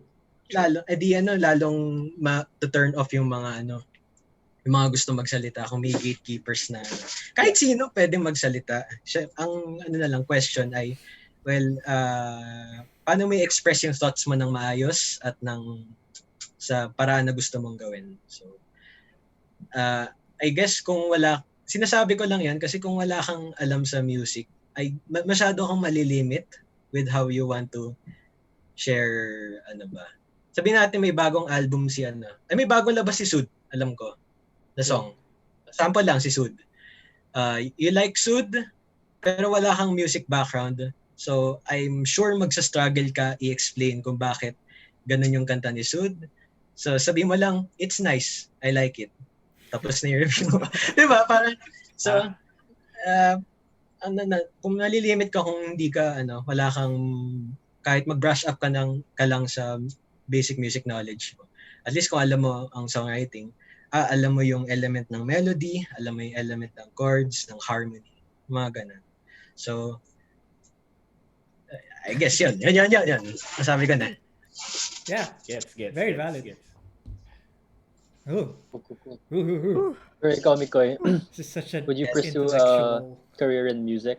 [SPEAKER 5] Lalong to-turn off yung mga yung mga gusto magsalita kung may gatekeepers na kahit sino pwedeng magsalita. Ang na lang question ay paano mo i-express yung thoughts mo ng maayos at sa paraan na gusto mong gawin. So I guess sinasabi ko lang yan kasi kung wala kang alam sa music ay masyado kang malilimit with how you want to share Sabihin natin may bagong album may bagong labas si Sud, alam ko, na song. Sample lang si Sud. You like Sud, pero wala kang music background. So, I'm sure magsa-struggle ka i-explain kung bakit ganun yung kanta ni Sud. So, sabihin mo lang, it's nice, I like it. Tapos na yung review mo. Diba? Parang, so, kung nalilimit ka kung hindi ka, wala kang, kahit mag-brush up ka lang sa basic music knowledge mo. At least kung alam mo ang songwriting, alam mo yung element ng melody, alam mo yung element ng chords, ng harmony, mga ganun. So, I guess yun. Masabi ko na.
[SPEAKER 2] Yeah.
[SPEAKER 1] Gets.
[SPEAKER 2] Very valid.
[SPEAKER 4] Cool. Pero ikaw, Mikoy, would you pursue a career in music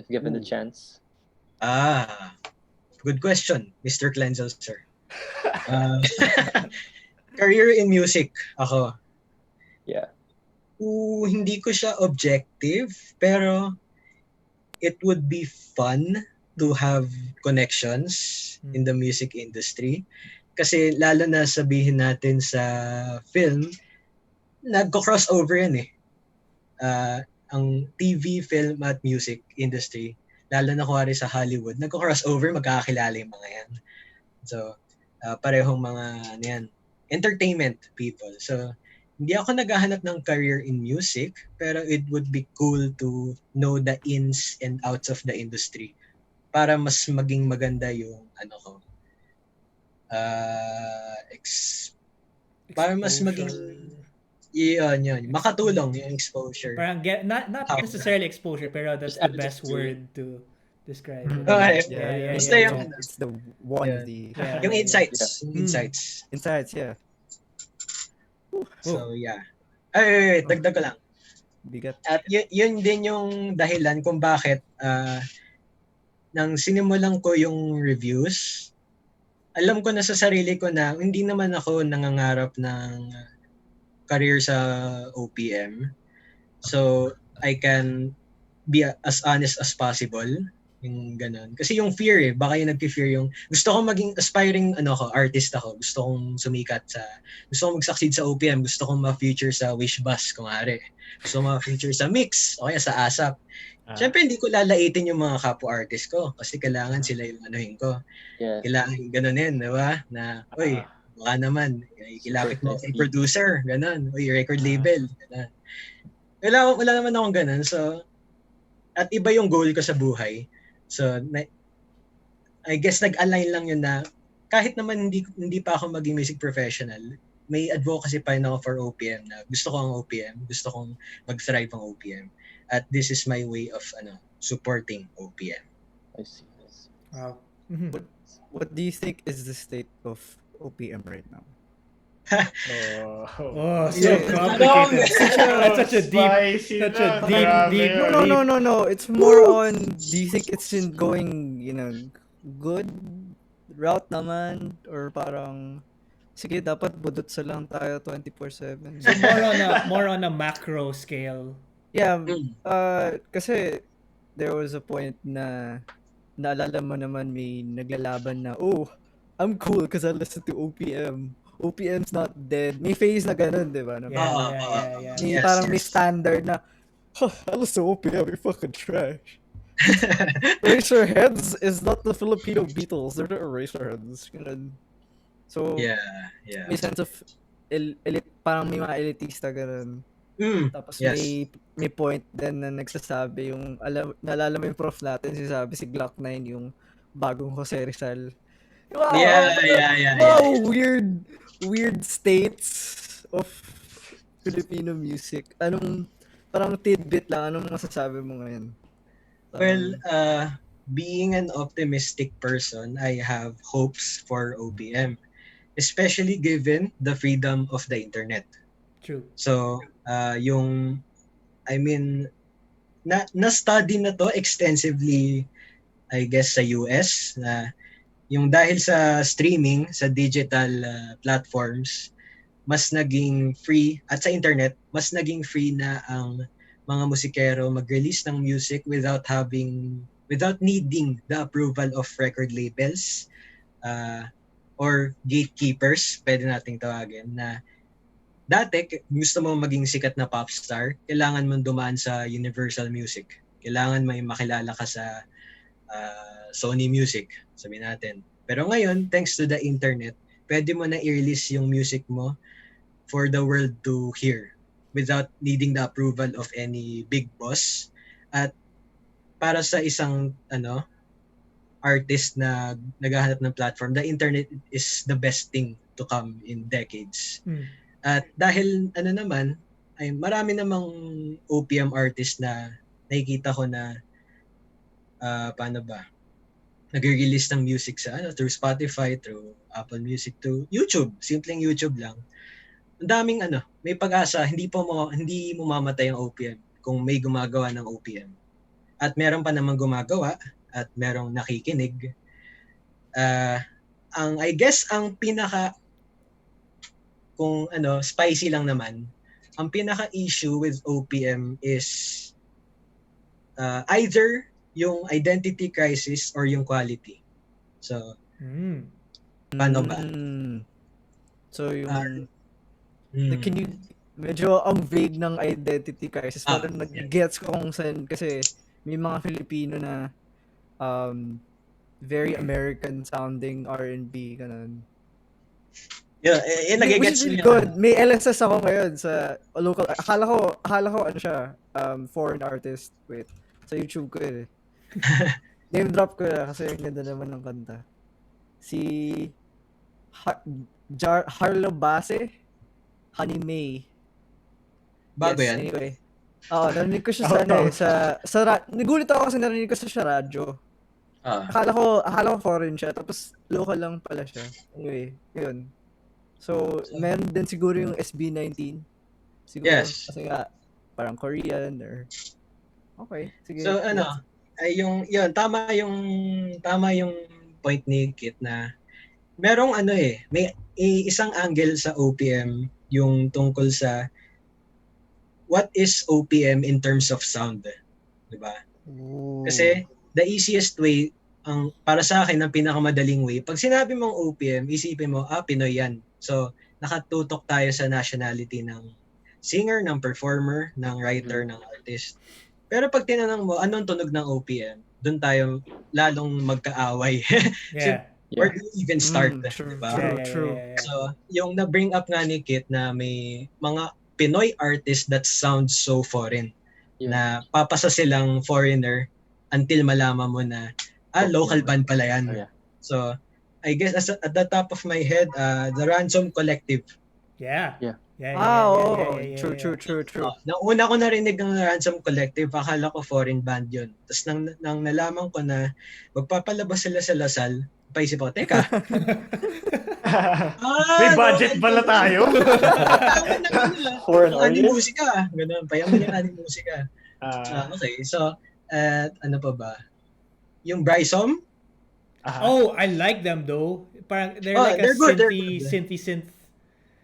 [SPEAKER 4] if given the chance?
[SPEAKER 5] Good question, Mr. Clenzo, sir. Career in music, ako.
[SPEAKER 4] Yeah.
[SPEAKER 5] Hindi ko siya objective, pero it would be fun to have connections in the music industry. Kasi lalo na sabihin natin sa film, nagko-crossover yan ang TV, film at music industry, lalo na kuwari sa Hollywood, nagko-crossover, magkakakilala yung mga yan. So, parehong mga ano yan, entertainment people. So, hindi ako naghahanap ng career in music, pero it would be cool to know the ins and outs of the industry para mas maging maganda yung ano ko. Para mas maging yun, makatulong yung exposure.
[SPEAKER 2] Parang not necessarily exposure, pero that's
[SPEAKER 4] Just
[SPEAKER 2] the best
[SPEAKER 4] attitude.
[SPEAKER 2] word to describe it.
[SPEAKER 5] Okay.
[SPEAKER 3] Basta
[SPEAKER 5] yung-
[SPEAKER 3] it's the one of the
[SPEAKER 5] Yung insights. Yung insights.
[SPEAKER 3] insights, yeah.
[SPEAKER 5] So, yeah. Ay, dagdag ko lang.
[SPEAKER 3] Bigat.
[SPEAKER 5] At yun din yung dahilan kung bakit nang sinimulan ko yung reviews, alam ko na sa sarili ko na hindi naman ako nangangarap ng career sa OPM. So, I can be as honest as possible. Yung ganun. Kasi yung fear baka yung nag-fear yung gusto kong maging aspiring artist ako. Gusto kong sumikat gusto kong mag-succeed sa OPM. Gusto kong ma-feature sa Wish Bus, kung ari. Gusto kong ma-feature sa Mix o kaya sa ASAP. Siyempre, hindi ko lalaitin yung mga kapwa-artist ko kasi kailangan sila yung anuhin ko.
[SPEAKER 4] Yeah.
[SPEAKER 5] Kailangan ganunin, di ba? Na, uy, baka naman, ilapit mo kay producer, ganun. Uy, record label, ganun. Wala naman akong ganun. So, at iba yung goal ko sa buhay. So, I guess nag-align lang yun na kahit naman hindi pa ako maging music professional, may advocacy pa rin ako for OPM na gusto ko ang OPM, gusto kong mag-thrive ang OPM. At this is my way of supporting OPM.
[SPEAKER 4] I see.
[SPEAKER 2] Wow.
[SPEAKER 3] What do you think is the state of OPM right now?
[SPEAKER 2] Oh, so complicated. Such a deep.
[SPEAKER 3] No. It's more on, do you think it's in going, good route naman? Or parang, sige, dapat budot sa lang tayo 24/7.
[SPEAKER 2] So more on a macro scale.
[SPEAKER 3] Yeah, kasi there was a point na naalala mo naman may naglalaban na, oh, I'm cool because I listen to OPM. OPM's not dead. May phase na ganun, di ba?
[SPEAKER 2] Yeah.
[SPEAKER 3] May parang may standard na, I listen to OPM, you're fucking trash. Eraserheads is not the Filipino Beatles. They're the Eraserheads. Ganun. So,
[SPEAKER 5] yeah.
[SPEAKER 3] may sense of, parang may mga elitista ganun. Tapos may point din na nagsasabi yung, naalala mo yung prof natin, sinasabi si Glock 9 yung bagong Jose Rizal. Wow,
[SPEAKER 5] Yeah.
[SPEAKER 3] Wow, weird states of Filipino music. Parang tidbit lang, anong masasabi mo ngayon?
[SPEAKER 5] Well, being an optimistic person, I have hopes for OPM, especially given the freedom of the internet.
[SPEAKER 2] True.
[SPEAKER 5] So, na-study na to extensively, I guess, sa US, na yung dahil sa streaming, sa digital platforms, mas naging free, at sa internet, mas naging free na ang mga musikero mag-release ng music without needing the approval of record labels or gatekeepers, pwede nating tawagin, na dati, gusto mo maging sikat na pop star, kailangan mong dumaan sa Universal Music. Kailangan may makilala ka sa Sony Music, sabihin natin. Pero ngayon, thanks to the internet, pwede mo na i-release yung music mo for the world to hear without needing the approval of any big boss. At para sa isang artist na naghahanap ng platform, the internet is the best thing to come in decades. At dahil ay marami namang OPM artist na nakikita ko na nag-release ng music sa through Spotify, through Apple Music, to YouTube, simpleng YouTube lang. Ang daming may pag-asa, hindi mo mamatay ang OPM kung may gumagawa ng OPM. At meron pa namang gumagawa at merong nakikinig. I guess ang pinaka spicy lang naman, ang pinaka-issue with OPM is either yung identity crisis or yung quality. So, paano ba?
[SPEAKER 3] So, yung, medyo ang vague ng identity crisis. Parang nag-gets ko kung saan kasi may mga Filipino na very American sounding R&B ganun.
[SPEAKER 5] Yeah,
[SPEAKER 3] Which
[SPEAKER 5] nagigets
[SPEAKER 3] is really
[SPEAKER 5] niya.
[SPEAKER 3] good. May LSS ako ngayon sa local. Akala ko ano siya, foreign artist. Wait, sa YouTube ko eh. Name drop ko na kasi ang ganda naman ng kanta. Si Harlow Base, Honey May.
[SPEAKER 5] Bago yan?
[SPEAKER 3] Anyway. Narinig ko siya sa ano eh, nagulit ako kasi narinig ko sa radyo. Akala ko foreign siya, tapos local lang pala siya. Anyway, yun. So, meron din siguro yung SB19. Siguro,
[SPEAKER 5] Yes.
[SPEAKER 3] kasi nga, parang Korean or... Okay, sige.
[SPEAKER 5] So, ay tama yung point ni Kit na merong may isang angle sa OPM yung tungkol sa what is OPM in terms of sound, 'di ba? Kasi the easiest way para sa akin ang pinakamadaling way, pag sinabi mong OPM, isipin mo, Pinoy yan. So, nakatutok tayo sa nationality ng singer, ng performer, ng writer, ng artist. Pero pag tinanong mo, anong tunog ng OPM? Doon tayo lalong magkaaway. Where do you even start? Diba?
[SPEAKER 3] True.
[SPEAKER 5] So, yung na-bring up nga ni Kit na may mga Pinoy artists that sound so foreign. Na papasa silang foreigner until malaman mo na local band pala yan. So, I guess at the top of my head, the Ransom Collective.
[SPEAKER 3] True.
[SPEAKER 5] Nauna ko narinig ng Ransom Collective, akala ko foreign band yun. Tapos nang nalaman ko na magpapalabas sila sa Lasal, paisip ko, teka.
[SPEAKER 1] May budget pala tayo.
[SPEAKER 4] Foreign
[SPEAKER 5] ating
[SPEAKER 4] artist?
[SPEAKER 5] musika. Ganun, payaman yung ating musika. Okay, so, ano pa ba? Yung Brysom?
[SPEAKER 2] I like them though. Parang they're like a synthy synth.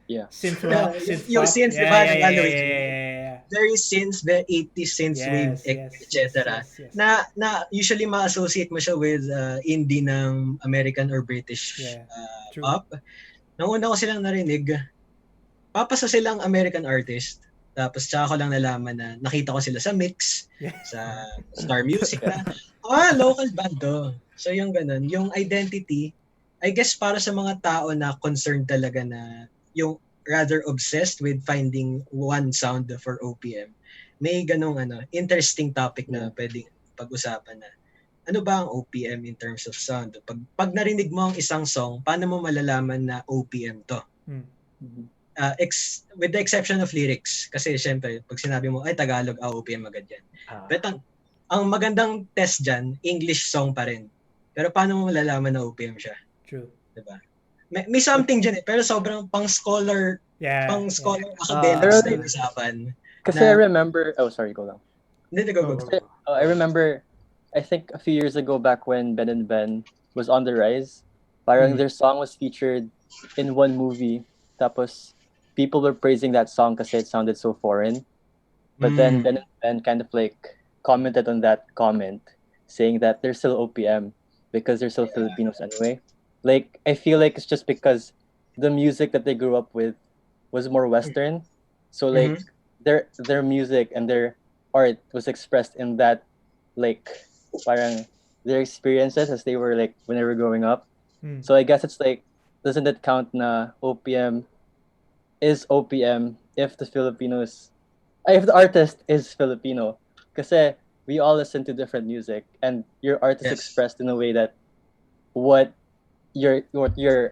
[SPEAKER 4] Yeah.
[SPEAKER 2] Synth rock, synth
[SPEAKER 5] yung
[SPEAKER 2] pop.
[SPEAKER 5] synth,
[SPEAKER 2] Yeah.
[SPEAKER 5] Very synth, very 80s synth wave, etc. Na usually ma-associate mo siya with indie ng American or British pop. Nung una ko silang narinig, papasa silang American artist. Tapos tsaka ko lang nalaman na nakita ko sila sa Mix, sa Star Music na, local band to. So yung ganun, yung identity, I guess para sa mga tao na concerned talaga na yung rather obsessed with finding one sound for OPM, may ganong interesting topic na pwedeng pag-usapan na ano ba ang OPM in terms of sound? Pag narinig mo ang isang song, paano mo malalaman na OPM to? With the exception of lyrics, kasi syempre, pag sinabi mo, ay Tagalog, OPM agad yan. Pero ang magandang test dyan, English song pa rin. Pero paano mo malalaman na OPM siya?
[SPEAKER 2] True.
[SPEAKER 5] Diba? May something dyan pero sobrang pang-scholar academics na yung usapan.
[SPEAKER 4] Kasi I remember, sorry, go lang.
[SPEAKER 5] Hindi, go.
[SPEAKER 4] I remember, I think a few years ago back when Ben and Ben was on the rise, parang their song was featured in one movie, tapos people were praising that song kasi it sounded so foreign. But then Ben and Ben kind of like commented on that comment, saying that they're still OPM because they're still Filipinos anyway. Like, I feel like it's just because the music that they grew up with was more Western. So like their music and their art was expressed in that, like, parang their experiences as they were like when they were growing up. So I guess it's like, doesn't it count na OPM is OPM if the artist is Filipino? Kasi we all listen to different music and your art is expressed in a way that what your what do you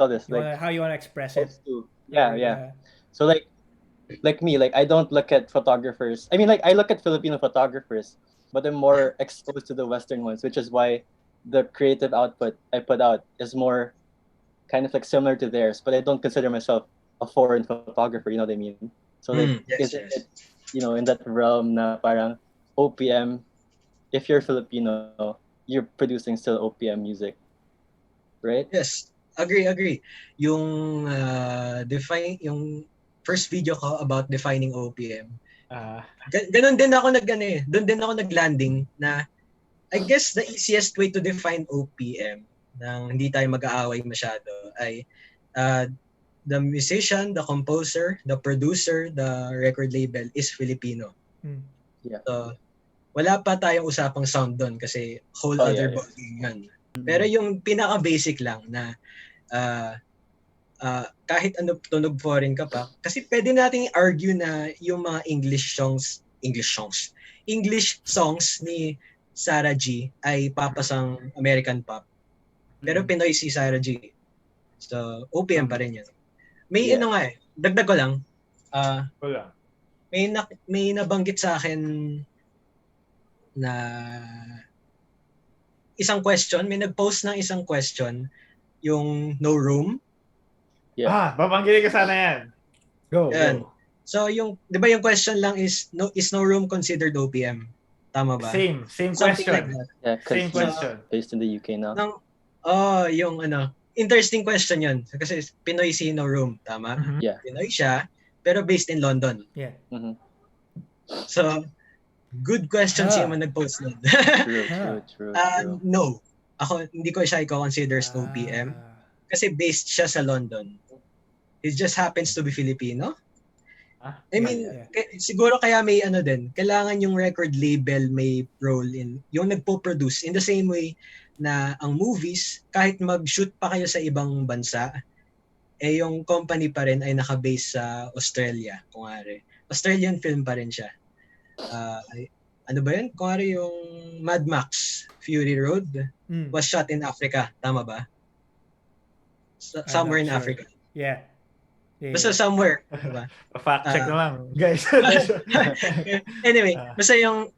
[SPEAKER 4] call this,
[SPEAKER 2] how you want to express it.
[SPEAKER 4] Yeah. So like me, like I don't look at photographers. I mean, like I look at Filipino photographers, but I'm more exposed to the Western ones, which is why the creative output I put out is more kind of like similar to theirs. But I don't consider myself a foreign photographer. You know what I mean? So like, it, in that realm na parang OPM, if you're Filipino, you're producing still OPM music. Right?
[SPEAKER 5] Yes, agree. Yung yung first video ko about defining OPM. Ganun din ako doon din ako naglanding na I guess the easiest way to define OPM nang hindi tayo mag-aaway masyado ay the musician, the composer, the producer, the record label is Filipino. So, wala pa tayong usapang sound doon kasi whole other ballgame yun. Pero yung pinaka-basic lang na kahit ano tunog foreign ka pa, kasi pwede nating argue na yung mga English songs ni Sarah G ay papasang American pop. Pero Pinoy si Sarah G. So, OPM pa rin yun. May ano nga dagdag ko lang.
[SPEAKER 1] Wala.
[SPEAKER 5] May nabanggit sa akin na isang question, may nag-post ng isang question, yung No Room.
[SPEAKER 1] Babanggitin ka sana yan. Go.
[SPEAKER 5] So yung, di ba yung question lang is No Room considered OPM? Tama ba?
[SPEAKER 1] Same
[SPEAKER 5] Something
[SPEAKER 1] question.
[SPEAKER 5] like that.
[SPEAKER 4] Yeah,
[SPEAKER 1] Same question.
[SPEAKER 4] Based in the UK now.
[SPEAKER 5] Yung interesting question yun. Kasi Pinoy si No Room, tama?
[SPEAKER 1] Mhm.
[SPEAKER 4] Yeah.
[SPEAKER 5] Pinoy siya, pero based in London.
[SPEAKER 2] Yeah.
[SPEAKER 5] So, good question si man nag-post nun.
[SPEAKER 4] True.
[SPEAKER 5] No. Ako, hindi ko siya i-consider as OPM. Kasi based siya sa London. It just happens to be Filipino. I mean, siguro kaya may din. Kailangan yung record label may role in, yung nagpo-produce in the same way na ang movies, kahit mag-shoot pa kayo sa ibang bansa, yung company pa rin ay naka-base sa Australia, kunwari. Australian film pa rin siya. Ano ba yun? Kunwari yung Mad Max, Fury Road, was shot in Africa. Tama ba? Somewhere in Africa.
[SPEAKER 2] Yeah.
[SPEAKER 5] Basta somewhere. Diba?
[SPEAKER 1] Fact check na lang, guys.
[SPEAKER 5] Anyway, basta yung,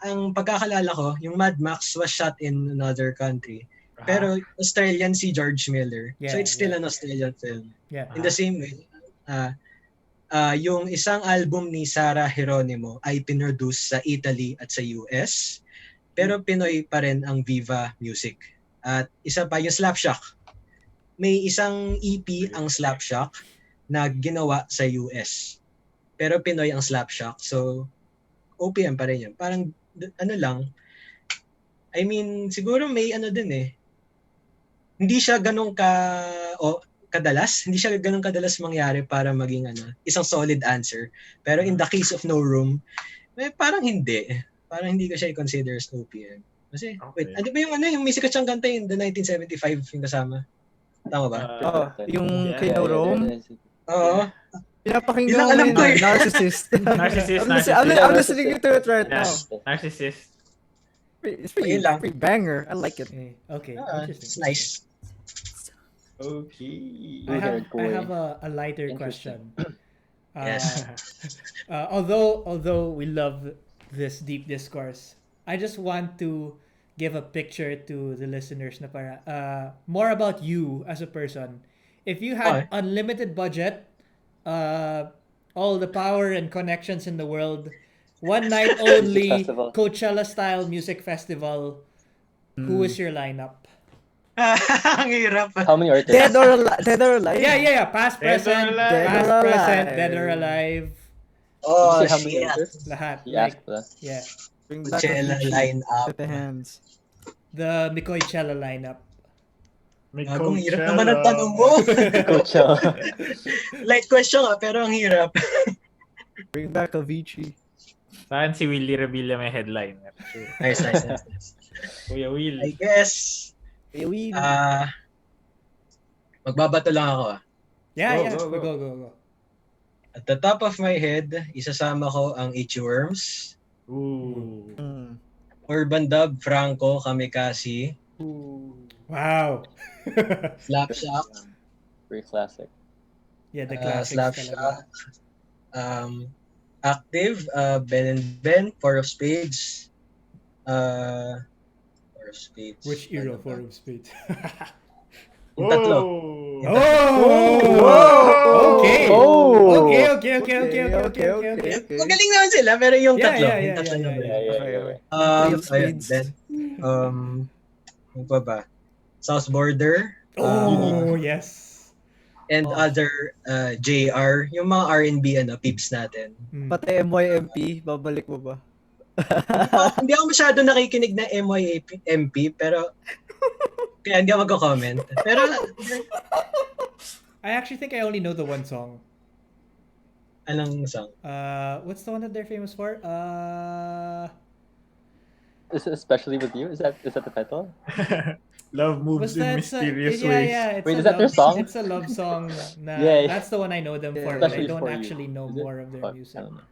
[SPEAKER 5] ang pagkakalala ko, yung Mad Max was shot in another country. Pero Australian si George Miller. So it's still an Australian film.
[SPEAKER 2] Yeah.
[SPEAKER 5] In the same way, yung isang album ni Sarah Geronimo ay pinroduce sa Italy at sa US. Pero Pinoy pa rin ang Viva Music. At isa pa yung Slapshock. May isang EP ang Slapshock na ginawa sa US. Pero Pinoy ang Slapshock. So, OPM pa rin yun. Parang, ano lang, I mean, siguro may ano din eh. Hindi siya ganun kadalas. Hindi siya ganun kadalas mangyari para maging isang solid answer. Pero in the case of No Room, parang hindi. Parang hindi ko siya i-consider as OPM. Kasi, wait, ano ba yung may sikat siyang kanta in the 1975 yung kasama? Tama ba?
[SPEAKER 3] Yung kay No Room?
[SPEAKER 5] Oo.
[SPEAKER 3] Pinapakinggan
[SPEAKER 5] alam ko eh.
[SPEAKER 3] Narcissist.
[SPEAKER 1] Narcissist.
[SPEAKER 3] I'm listening to it right now.
[SPEAKER 1] Narcissist.
[SPEAKER 3] It's pretty banger. I like it.
[SPEAKER 2] Okay.
[SPEAKER 5] It's nice.
[SPEAKER 1] Okay.
[SPEAKER 2] I have a lighter question.
[SPEAKER 5] Yes.
[SPEAKER 2] Although we love this deep discourse, I just want to give a picture to the listeners na para more about you as a person. If you had unlimited budget, all the power and connections in the world, one night only Coachella style music festival, who is your lineup?
[SPEAKER 5] Ang hirap.
[SPEAKER 4] How many artists?
[SPEAKER 3] Dead or alive?
[SPEAKER 2] Yeah. Past, present, dead or alive.
[SPEAKER 5] Oh,
[SPEAKER 4] how many
[SPEAKER 5] shit.
[SPEAKER 4] artists?
[SPEAKER 2] Lahat.
[SPEAKER 4] He asked that.
[SPEAKER 2] Yeah.
[SPEAKER 3] Bring back
[SPEAKER 5] Coachella
[SPEAKER 3] the
[SPEAKER 5] lineup.
[SPEAKER 3] with the hands.
[SPEAKER 2] The Mikoy Chella lineup.
[SPEAKER 5] Ang hirap naman ang tanong mo.
[SPEAKER 4] Coachella.
[SPEAKER 5] Light question pero ang hirap.
[SPEAKER 3] Bring back Avicii.
[SPEAKER 1] Saan si Willie Revilla may headline?
[SPEAKER 5] Nice.
[SPEAKER 1] Kuya Will.
[SPEAKER 5] I guess, magbabato lang ako.
[SPEAKER 2] Go.
[SPEAKER 5] At the top of my head, isasama ko ang Itchy Worms,
[SPEAKER 1] Ooh.
[SPEAKER 5] Urban Dub, Franco, Kamikasi,
[SPEAKER 2] Wow.
[SPEAKER 5] Slapshot,
[SPEAKER 4] Very classic.
[SPEAKER 2] Yeah, the classics
[SPEAKER 5] Slapshot,
[SPEAKER 2] talaga.
[SPEAKER 5] Active, Ben and Ben, Four of Spades, Four of Spades.
[SPEAKER 2] Which era Four of Spades?
[SPEAKER 5] Yung tatlo.
[SPEAKER 2] Okay.
[SPEAKER 3] Oh.
[SPEAKER 2] Okay.
[SPEAKER 5] Magaling naman sila, pero yung tatlo.
[SPEAKER 2] Yeah.
[SPEAKER 5] Yung tatlo naman.
[SPEAKER 3] Okay.
[SPEAKER 5] Ayun,
[SPEAKER 3] Spades.
[SPEAKER 5] then, ano pa ba? South Border.
[SPEAKER 2] Yes.
[SPEAKER 5] And other JR, yung mga R&B peeps natin.
[SPEAKER 3] Pati MYMP, babalik mo ba?
[SPEAKER 5] Hindi ako masyado nakikinig na MYMP, pero kaya hindi ako magko-comment. Pero
[SPEAKER 2] I actually think I only know the one song.
[SPEAKER 5] Anong song?
[SPEAKER 2] What's the one that they're famous for?
[SPEAKER 4] Especially with you? Is that the title?
[SPEAKER 1] Love
[SPEAKER 2] Was
[SPEAKER 1] moves in
[SPEAKER 2] that
[SPEAKER 1] mysterious
[SPEAKER 2] yeah,
[SPEAKER 1] ways.
[SPEAKER 2] yeah, it's
[SPEAKER 4] Wait,
[SPEAKER 2] a
[SPEAKER 4] is that their
[SPEAKER 2] love
[SPEAKER 4] song?
[SPEAKER 2] it's a love song.
[SPEAKER 4] Yeah.
[SPEAKER 2] That's the one I know them
[SPEAKER 3] Yeah.
[SPEAKER 2] for, but I
[SPEAKER 4] Especially
[SPEAKER 2] don't
[SPEAKER 4] for you.
[SPEAKER 2] actually know
[SPEAKER 4] Is it?
[SPEAKER 2] more of their
[SPEAKER 4] Fuck,
[SPEAKER 2] music.
[SPEAKER 4] I don't know.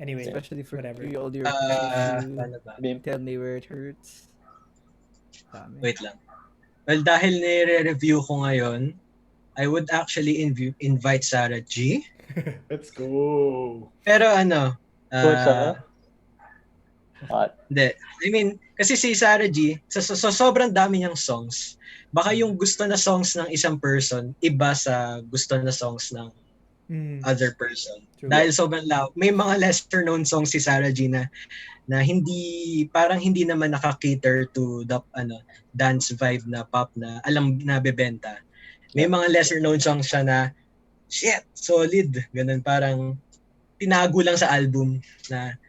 [SPEAKER 2] Anyway,
[SPEAKER 3] Especially for
[SPEAKER 2] whatever.
[SPEAKER 3] you, all your if you
[SPEAKER 5] Paano ba?
[SPEAKER 3] tell me where it hurts. Dami.
[SPEAKER 5] Wait lang. Well, dahil nire-review ko ngayon, I would actually invite Sarah G.
[SPEAKER 1] Let's go.
[SPEAKER 5] Pero ano,
[SPEAKER 4] Coach, hot.
[SPEAKER 5] hindi. I mean, kasi si Sarah G, sa sobrang dami niyang songs, baka yung gusto na songs ng isang person, iba sa gusto na songs ng other person.
[SPEAKER 2] True.
[SPEAKER 5] Dahil sobrang loud. May mga lesser known songs si Sarah G na hindi parang hindi naman nakakater to the dance vibe na pop na alam na bebenta. May mga lesser known songs siya na shit, solid. Ganun parang tinago lang sa album na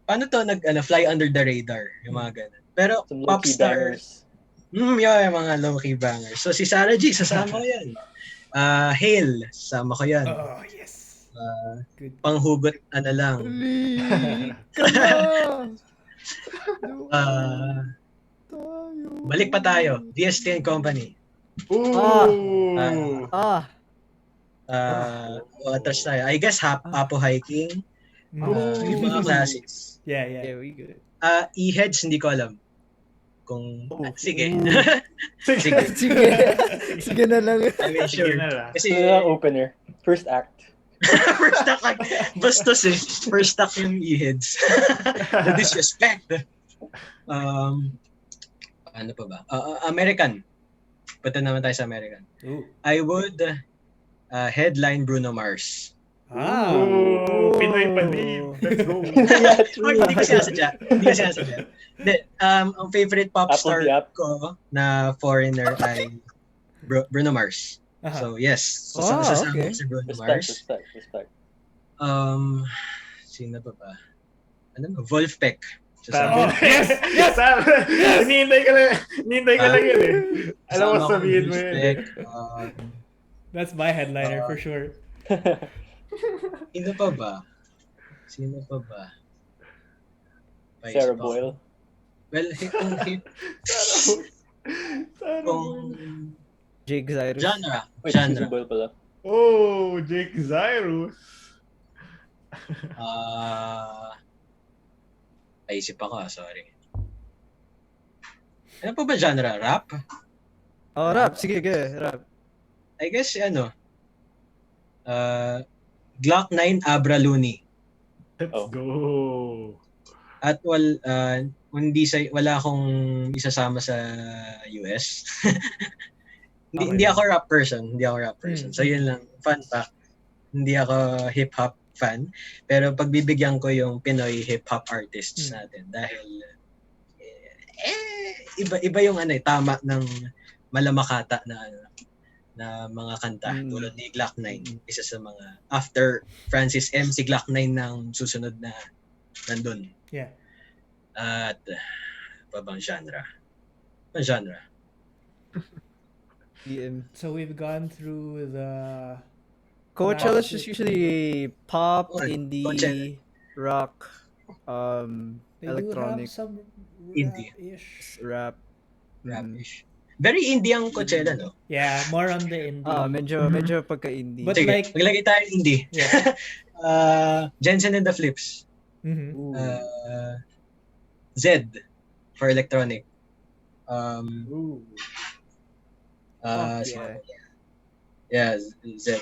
[SPEAKER 5] paano to fly under the radar, yung mga ganun. Pero
[SPEAKER 4] Some low-key
[SPEAKER 5] popstar,
[SPEAKER 4] bangers.
[SPEAKER 5] yung mga low-key bangers. So si Sarah G, sasama ko yan. Hail, sasama ko yan.
[SPEAKER 2] Oh, yes. Good.
[SPEAKER 5] Panghugot, lang. Balik pa tayo. DST and Company.
[SPEAKER 1] Ooh.
[SPEAKER 5] Atras tayo. I guess Apo Hiking. Yung mga classics.
[SPEAKER 2] Yeah, yeah.
[SPEAKER 3] Yeah, we good.
[SPEAKER 5] E-Heads, hindi ko alam. Kung, sige.
[SPEAKER 1] Sige.
[SPEAKER 3] Sige. Sige na lang.
[SPEAKER 5] I mean, sure.
[SPEAKER 1] Sige na lang.
[SPEAKER 5] Kasi,
[SPEAKER 4] Ito na lang opener. First act.
[SPEAKER 5] first act, bastos eh. First act yung E-Heads. The disrespect. Ano pa ba? American. Punta naman tayo sa American.
[SPEAKER 2] Ooh.
[SPEAKER 5] I would headline Bruno Mars.
[SPEAKER 1] Ooh, Pinoy Panib. Let's go.
[SPEAKER 4] Yeah, true.
[SPEAKER 5] Hindi ko sinasadya. Hindi, ang favorite pop
[SPEAKER 4] Apple
[SPEAKER 5] star
[SPEAKER 4] Yap.
[SPEAKER 5] ko na foreigner ay Bruno Mars.
[SPEAKER 2] Uh-huh.
[SPEAKER 5] So yes, sasama
[SPEAKER 3] okay.
[SPEAKER 5] ko si Bruno
[SPEAKER 4] Respect,
[SPEAKER 5] Mars.
[SPEAKER 4] respect.
[SPEAKER 5] Sino pa ba? Ano ba? Wolfpack.
[SPEAKER 1] Oh,
[SPEAKER 5] Sasama.
[SPEAKER 1] yes! Hinihintay ka lang yun eh. Alam mo
[SPEAKER 5] Sasama ko
[SPEAKER 1] sabihin mo
[SPEAKER 5] Wolfpack.
[SPEAKER 1] yun.
[SPEAKER 2] That's my headliner for sure.
[SPEAKER 5] Sino pa ba?
[SPEAKER 4] Sarah Boyle.
[SPEAKER 5] Well, kung
[SPEAKER 3] Jake Cyrus.
[SPEAKER 5] genre.
[SPEAKER 4] Wait, Susie Boyle pala.
[SPEAKER 1] Oh, Jake Cyrus.
[SPEAKER 5] Naisip ako, sorry. Ano pa ba genre? Rap?
[SPEAKER 3] Oh, rap. Sige, rap.
[SPEAKER 5] I guess, Glock 9 Abra Looney.
[SPEAKER 1] Let's go.
[SPEAKER 5] At wala akong isasama sa US. Hindi ako rap person. So yun lang. Fun fact. Hindi ako hip-hop fan. Pero pagbibigyan ko yung Pinoy hip-hop artists natin. Dahil iba yung tama ng malamakata na mga kanta. Tulad ni Glock 9. Isa sa mga after Francis M. si Glock 9 ng susunod na nandun.
[SPEAKER 2] Yeah.
[SPEAKER 5] At pabang genre.
[SPEAKER 3] PM.
[SPEAKER 2] So we've gone through the
[SPEAKER 3] Coachella's just usually pop,
[SPEAKER 5] Coachella.
[SPEAKER 3] indie, rock,
[SPEAKER 2] they do
[SPEAKER 3] electronic,
[SPEAKER 2] have some
[SPEAKER 5] Indie.
[SPEAKER 2] rap-ish.
[SPEAKER 3] rap.
[SPEAKER 5] Rap-ish. Very indie ang Coachella, no?
[SPEAKER 2] Yeah, more on the indie.
[SPEAKER 3] Medyo pagka-indie.
[SPEAKER 2] But
[SPEAKER 5] Sige,
[SPEAKER 2] like-
[SPEAKER 5] maglagay tayo indie.
[SPEAKER 2] Yeah.
[SPEAKER 5] Jensen and the Flips.
[SPEAKER 2] Mhm.
[SPEAKER 3] Ooh.
[SPEAKER 5] Z for electronic.
[SPEAKER 1] Ooh.
[SPEAKER 5] Yeah, Z.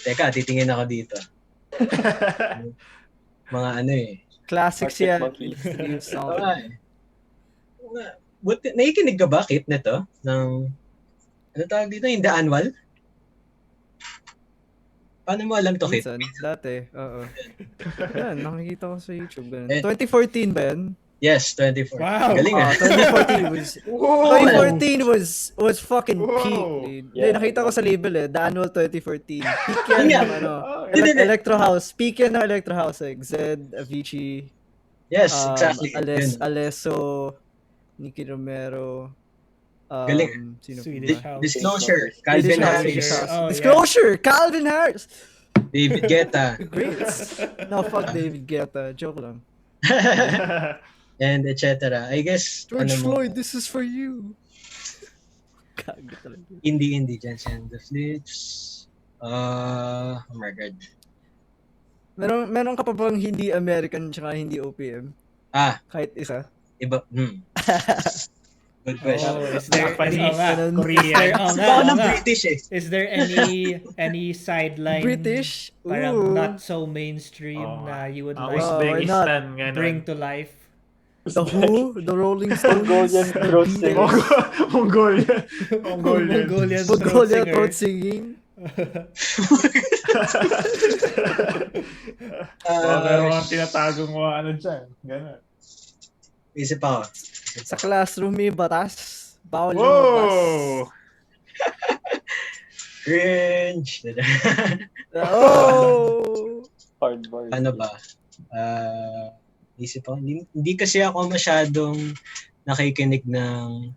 [SPEAKER 5] Teka, titingin ako dito. Mga
[SPEAKER 3] Classics
[SPEAKER 4] Arctic
[SPEAKER 3] yan.
[SPEAKER 4] Monkeys.
[SPEAKER 5] Nakikinig ka ba, Kit, nito? Ng, ano tawag dito? Yung The Annual? Paano mo alam to, Kit?
[SPEAKER 3] Minsan, dati. Oo. Yan, nakikita ko sa YouTube. Ganun.
[SPEAKER 5] Eh.
[SPEAKER 3] 2014 ba yan?
[SPEAKER 5] Yes, 24.
[SPEAKER 2] Wow.
[SPEAKER 5] Galing ah.
[SPEAKER 3] 2014 was...
[SPEAKER 1] Whoa.
[SPEAKER 3] 2014 was fucking
[SPEAKER 1] Whoa.
[SPEAKER 3] peak. Dude.
[SPEAKER 4] Yeah.
[SPEAKER 3] Nakita ko sa label The Annual 2014. Peak yan
[SPEAKER 5] Yeah.
[SPEAKER 3] ng
[SPEAKER 5] Hindi.
[SPEAKER 3] Electro House. Peak yan ng Electro House. Like Zed, Avicii,
[SPEAKER 5] Yes, exactly. Yun.
[SPEAKER 3] Alesso, Nicky Romero,
[SPEAKER 5] Galing.
[SPEAKER 3] Sino po
[SPEAKER 2] Swedish
[SPEAKER 3] ba?
[SPEAKER 2] House.
[SPEAKER 5] Disclosure,
[SPEAKER 3] Swedish
[SPEAKER 5] Calvin
[SPEAKER 3] House.
[SPEAKER 5] Harris,
[SPEAKER 2] Oh, yeah.
[SPEAKER 3] Disclosure, Calvin Harris.
[SPEAKER 5] David Guetta,
[SPEAKER 3] Great. No, fuck David Guetta. Joke lang.
[SPEAKER 5] and etc. I guess,
[SPEAKER 3] George
[SPEAKER 5] ano mo,
[SPEAKER 3] Floyd, this is for you. Gago talaga.
[SPEAKER 5] indie dyan and the Flips. Oh my God.
[SPEAKER 3] Meron ka pa bang hindi American tsaka hindi OPM? Kahit isa?
[SPEAKER 5] Iba. Good question.
[SPEAKER 2] Oh, is there
[SPEAKER 1] Japanese,
[SPEAKER 2] Korean?
[SPEAKER 5] Iba ako ng British eh.
[SPEAKER 2] Is there any sideline
[SPEAKER 3] British?
[SPEAKER 2] parang
[SPEAKER 3] Ooh.
[SPEAKER 2] not so mainstream na you would like
[SPEAKER 1] Uzbekistan, ganun.
[SPEAKER 2] bring to life?
[SPEAKER 3] The Who? The Rolling Stones?
[SPEAKER 4] Mongolian
[SPEAKER 3] the
[SPEAKER 4] throat
[SPEAKER 3] Beatles,
[SPEAKER 4] singer.
[SPEAKER 1] Mongolian.
[SPEAKER 2] Mongolian throat
[SPEAKER 3] Mongolia
[SPEAKER 2] singer.
[SPEAKER 3] throat singing.
[SPEAKER 1] Meron kang tinatagong mga ano dyan. Ganun.
[SPEAKER 5] Isip ako.
[SPEAKER 3] Sa classroom may batas. Bawal lumabas.
[SPEAKER 1] Whoa!
[SPEAKER 5] Cringe.
[SPEAKER 3] Oh!
[SPEAKER 4] Hard bar.
[SPEAKER 5] Ano ba? Isip ako. Hindi kasi ako masyadong nakikinig ng...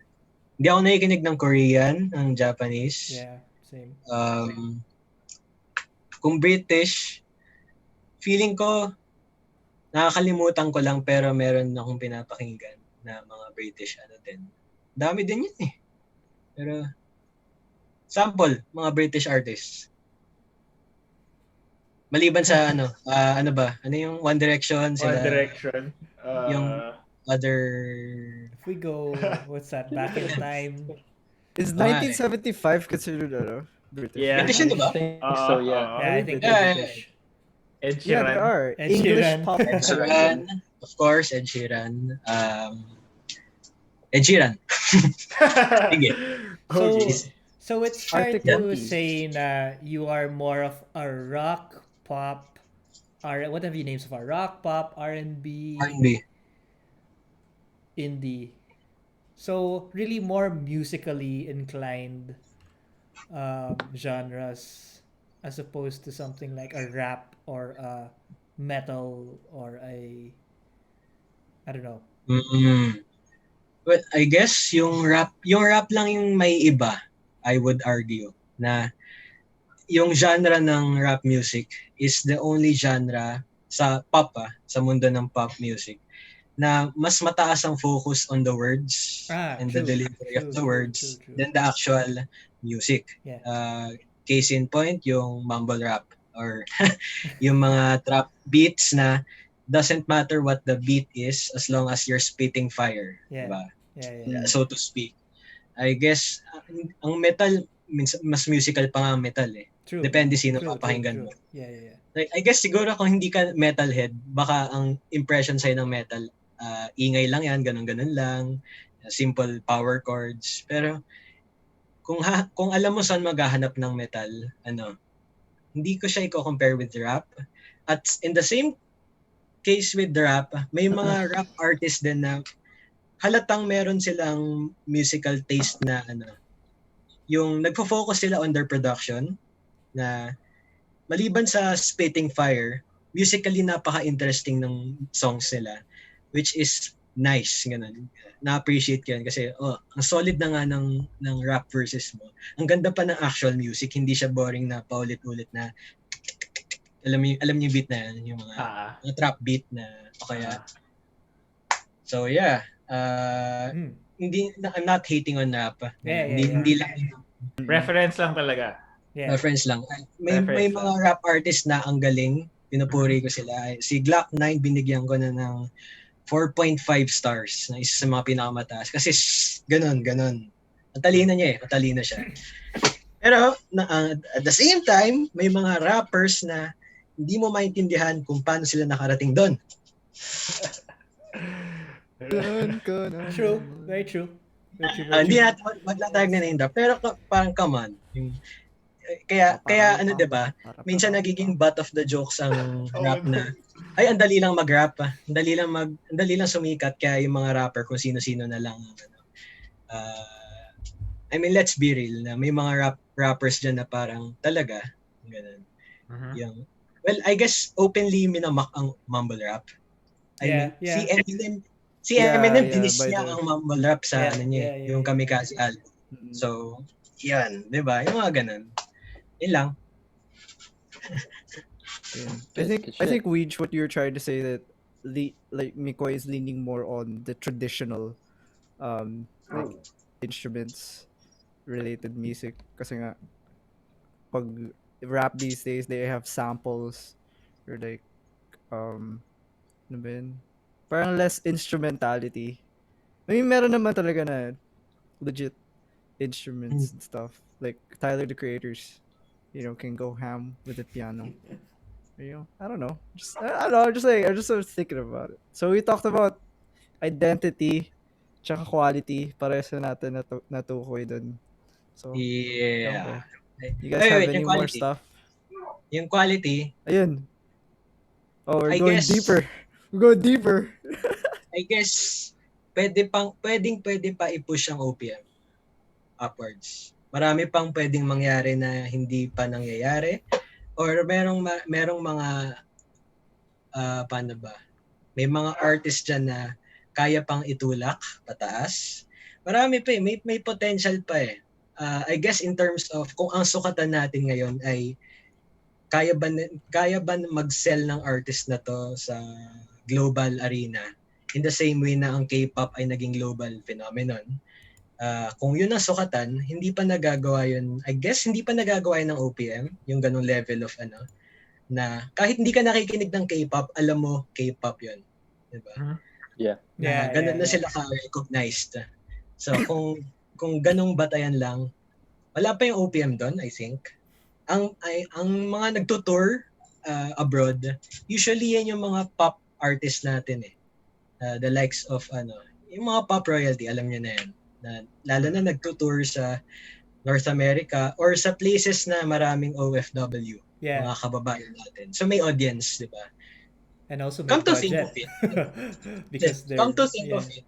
[SPEAKER 5] Hindi ako nakikinig ng Korean, ng Japanese.
[SPEAKER 2] Yeah, same.
[SPEAKER 5] Kung British, feeling ko, nakakalimutan ko lang pero meron akong pinapakinggan na mga British ano din. Dami din yun eh. Pero, sample, mga British artists. Maliban sa ano ba? Ano yung One Direction? Sila,
[SPEAKER 1] One Direction.
[SPEAKER 5] yung other...
[SPEAKER 2] If we go, what's that? Back in time.
[SPEAKER 3] Is 1975 considered British?
[SPEAKER 1] Yeah.
[SPEAKER 5] British yun, diba?
[SPEAKER 4] I think so, yeah.
[SPEAKER 2] Yeah, I think
[SPEAKER 5] Yeah,
[SPEAKER 2] British.
[SPEAKER 1] Ed
[SPEAKER 3] Yeah,
[SPEAKER 1] Sheeran.
[SPEAKER 3] there are.
[SPEAKER 2] Ed
[SPEAKER 3] English
[SPEAKER 2] Sheeran.
[SPEAKER 3] pop.
[SPEAKER 5] Ed Sheeran. Of course, Ed Sheeran. Ed Sheeran. Sige.
[SPEAKER 2] So it's fair
[SPEAKER 3] Arctic
[SPEAKER 2] to
[SPEAKER 3] Monkeys.
[SPEAKER 2] say na you are more of a rock, pop, what have you names of rock, pop, R&B,
[SPEAKER 5] R&B.
[SPEAKER 2] indie. So really more musically inclined genres as opposed to something like a rap or a metal or I don't know.
[SPEAKER 5] Well, I guess yung rap lang yung may iba, I would argue, na yung genre ng rap music is the only genre sa pop, sa mundo ng pop music, na mas mataas ang focus on the words and the delivery of the words than the actual music.
[SPEAKER 2] Yeah.
[SPEAKER 5] Case in point, yung mumble rap or yung mga trap beats na doesn't matter what the beat is as long as you're spitting fire.
[SPEAKER 2] Yeah.
[SPEAKER 5] Diba?
[SPEAKER 2] Yeah.
[SPEAKER 5] So to speak. I guess, ang metal, mas musical pa nga ang metal eh.
[SPEAKER 2] True.
[SPEAKER 5] Depende sino papakinggan mo.
[SPEAKER 2] Yeah.
[SPEAKER 5] Like, I guess siguro kung hindi ka metalhead, baka ang impression sa'yo ng metal, ingay lang yan, ganun-ganun lang, simple power chords. Pero kung alam mo saan maghahanap ng metal, hindi ko siya i-compare with rap. At in the same case with the rap, may mga rap artists din na halatang meron silang musical taste na yung nagfo-focus sila on their production na maliban sa spitting fire, musically napaka-interesting ng songs nila, which is nice, ganun. Na-appreciate ko yan kasi ang solid na nga ng rap verses mo. Ang ganda pa ng actual music, hindi siya boring na paulit-ulit na alam niyo yung beat na yan, yung mga trap beat na o kaya. So yeah, hindi, I'm not hating on rap. Hindi lang.
[SPEAKER 1] Reference lang talaga.
[SPEAKER 2] Yeah.
[SPEAKER 5] Reference lang. May mga rap artists na ang galing. Pinupuri ko sila. Si Glock 9 binigyan ko na ng 4.5 stars na isa sa mga pinakamataas. Kasi ganun. Matalino niya eh. Matalino siya. Pero at the same time, may mga rappers na hindi mo maintindihan kung paano sila nakarating doon.
[SPEAKER 2] True. Very true.
[SPEAKER 5] Hindi natin maglatag na name drop. Pero parang come on. Kaya diba? Minsan nagiging butt of the jokes ang rap na ay ang dali lang mag-rap. Ang dali lang sumikat kaya yung mga rapper kung sino-sino na lang I mean, let's be real na may mga rappers dyan na parang talaga ganun. Well, I guess openly minamak ang mumble rap. I mean, Si Eminem, dinis niya ang mumble rap sa yung Kamikaze album.
[SPEAKER 3] Mm.
[SPEAKER 5] So, yan, 'di ba? Yung mga ganun. Yun lang.
[SPEAKER 3] I think Weege, what you're trying to say that like Mikoy is leaning more on the traditional like instruments related music kasi nga pag rap these days they have samples or like ano ba yun? Parang less instrumentality. I mean, meron naman talaga na legit instruments and stuff. Like Tyler the Creators, can go ham with the piano. I don't know. I don't know. I'm just sort of thinking about it. So we talked about identity, tsaka quality. Parehas na natin natukoy dun. So,
[SPEAKER 5] Yeah.
[SPEAKER 3] you guys have any
[SPEAKER 5] yung
[SPEAKER 3] more
[SPEAKER 5] quality.
[SPEAKER 3] stuff?
[SPEAKER 5] Yung quality,
[SPEAKER 3] Ayun. Oh, we're
[SPEAKER 5] I
[SPEAKER 3] going
[SPEAKER 5] guess,
[SPEAKER 3] deeper. We're going deeper.
[SPEAKER 5] I guess, pwede pa i-push ang OPM upwards. Marami pang pwedeng mangyari na hindi pa nangyayari or merong mga paano ba? May mga artists dyan na kaya pang itulak pataas. Marami pa may potential pa eh. I guess in terms of kung ang sukatan natin ngayon ay kaya ba mag-sell ng artist na to sa global arena in the same way na ang K-pop ay naging global phenomenon. Kung yun ang sukatan, hindi pa nagagawa yun. I guess hindi pa nagagawa yun ng OPM, yung ganung level of na kahit hindi ka nakikinig ng K-pop, alam mo K-pop yun. Diba?
[SPEAKER 4] Yeah.
[SPEAKER 5] Ganun na sila ka-recognized. So kung ganung batayan lang, wala pa yung OPM doon, I think. Ang mga nagtutour abroad, usually yan yung mga pop artists natin eh. The likes of yung mga pop royalty, alam niyo na yan. Lalo na nagtutour sa North America or sa places na maraming OFW, mga kababayan natin. So may audience, di ba?
[SPEAKER 2] And also
[SPEAKER 5] come to
[SPEAKER 2] budget.
[SPEAKER 5] think of it.
[SPEAKER 2] Because
[SPEAKER 5] come to think of it.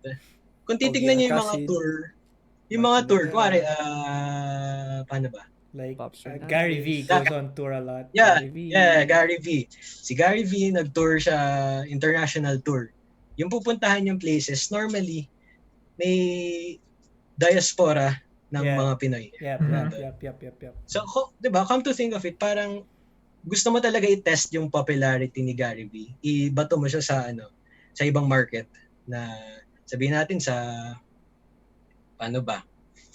[SPEAKER 5] Kung titignan niyo yung mga tour, kuwari, paano ba?
[SPEAKER 2] Like Gary V goes on tour a lot.
[SPEAKER 5] Yeah, Gary V. Si Gary V nag-tour siya, international tour. Yung pupuntahan yung places, normally, may diaspora ng mga Pinoy.
[SPEAKER 2] Yep.
[SPEAKER 5] So, di ba, come to think of it, parang gusto mo talaga i-test yung popularity ni Gary V. Ibato mo siya sa ibang market na sabihin natin sa paano ba?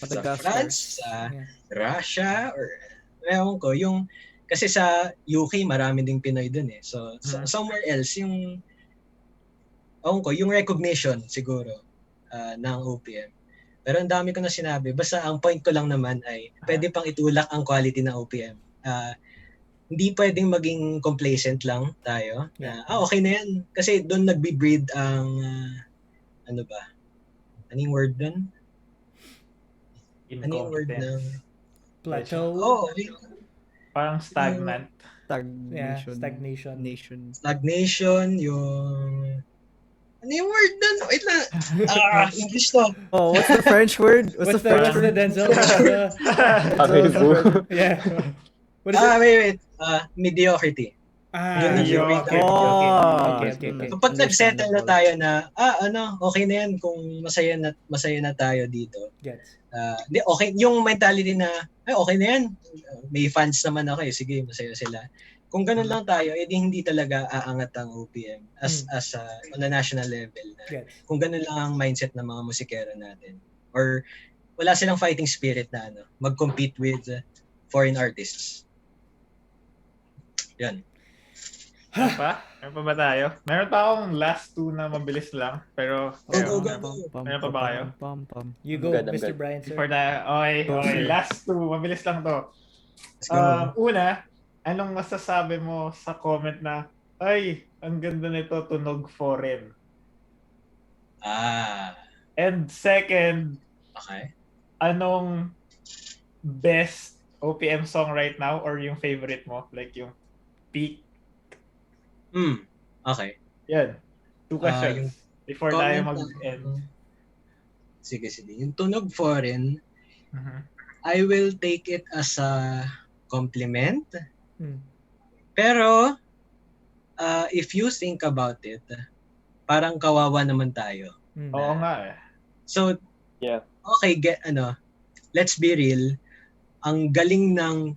[SPEAKER 5] Sa France, sa Russia, or ewan ko, kasi sa UK marami ding Pinoy dun eh. So, somewhere else, yung recognition siguro ng OPM. Pero ang dami ko na sinabi. Basta ang point ko lang naman ay pwede pang itulak ang quality ng OPM. Hindi pwedeng maging complacent lang tayo. Okay na yan. Kasi doon nagbe-breed ang ano ba? Anong word doon? Anong word ng
[SPEAKER 2] plateau?
[SPEAKER 1] Parang stagnant.
[SPEAKER 5] Stagnation, yung ano yung word doon? Wait lang. English to.
[SPEAKER 3] Oh, what's the French word? What's the French word?
[SPEAKER 2] Denzel? Yeah. What is it?
[SPEAKER 5] Wait. Mediocrity.
[SPEAKER 2] Okay.
[SPEAKER 5] Kapag nag-settle na tayo na, okay na yan kung masaya na tayo dito. Okay, yung mentality na, okay na yan. May fans naman ako eh. Sige, masaya sila. Kung ganun lang tayo, edi hindi talaga aangat ang OPM as on a national level. Kung ganun lang ang mindset ng mga musikero natin. Or wala silang fighting spirit na mag-compete with foreign artists. Yan.
[SPEAKER 1] Meron pa ba tayo? Meron pa akong last two na mabilis lang. Pero,
[SPEAKER 5] go.
[SPEAKER 1] Meron pa ba kayo?
[SPEAKER 2] You go, Mr. Brian, sir.
[SPEAKER 1] Before na, okay. Last two, mabilis lang to. Una, anong masasabi mo sa comment na, ay, ang ganda nito, tunog foreign? And second, anong best OPM song right now or yung favorite mo? Like yung peak?
[SPEAKER 5] Okay.
[SPEAKER 1] Yan. Two questions. Before tayo mag-end.
[SPEAKER 5] Sige. Yung tunog foreign, I will take it as a compliment. Pero, if you think about it, parang kawawa naman tayo
[SPEAKER 1] Oo nga eh.
[SPEAKER 5] So,
[SPEAKER 4] Yeah.
[SPEAKER 5] okay, let's be real. Ang galing ng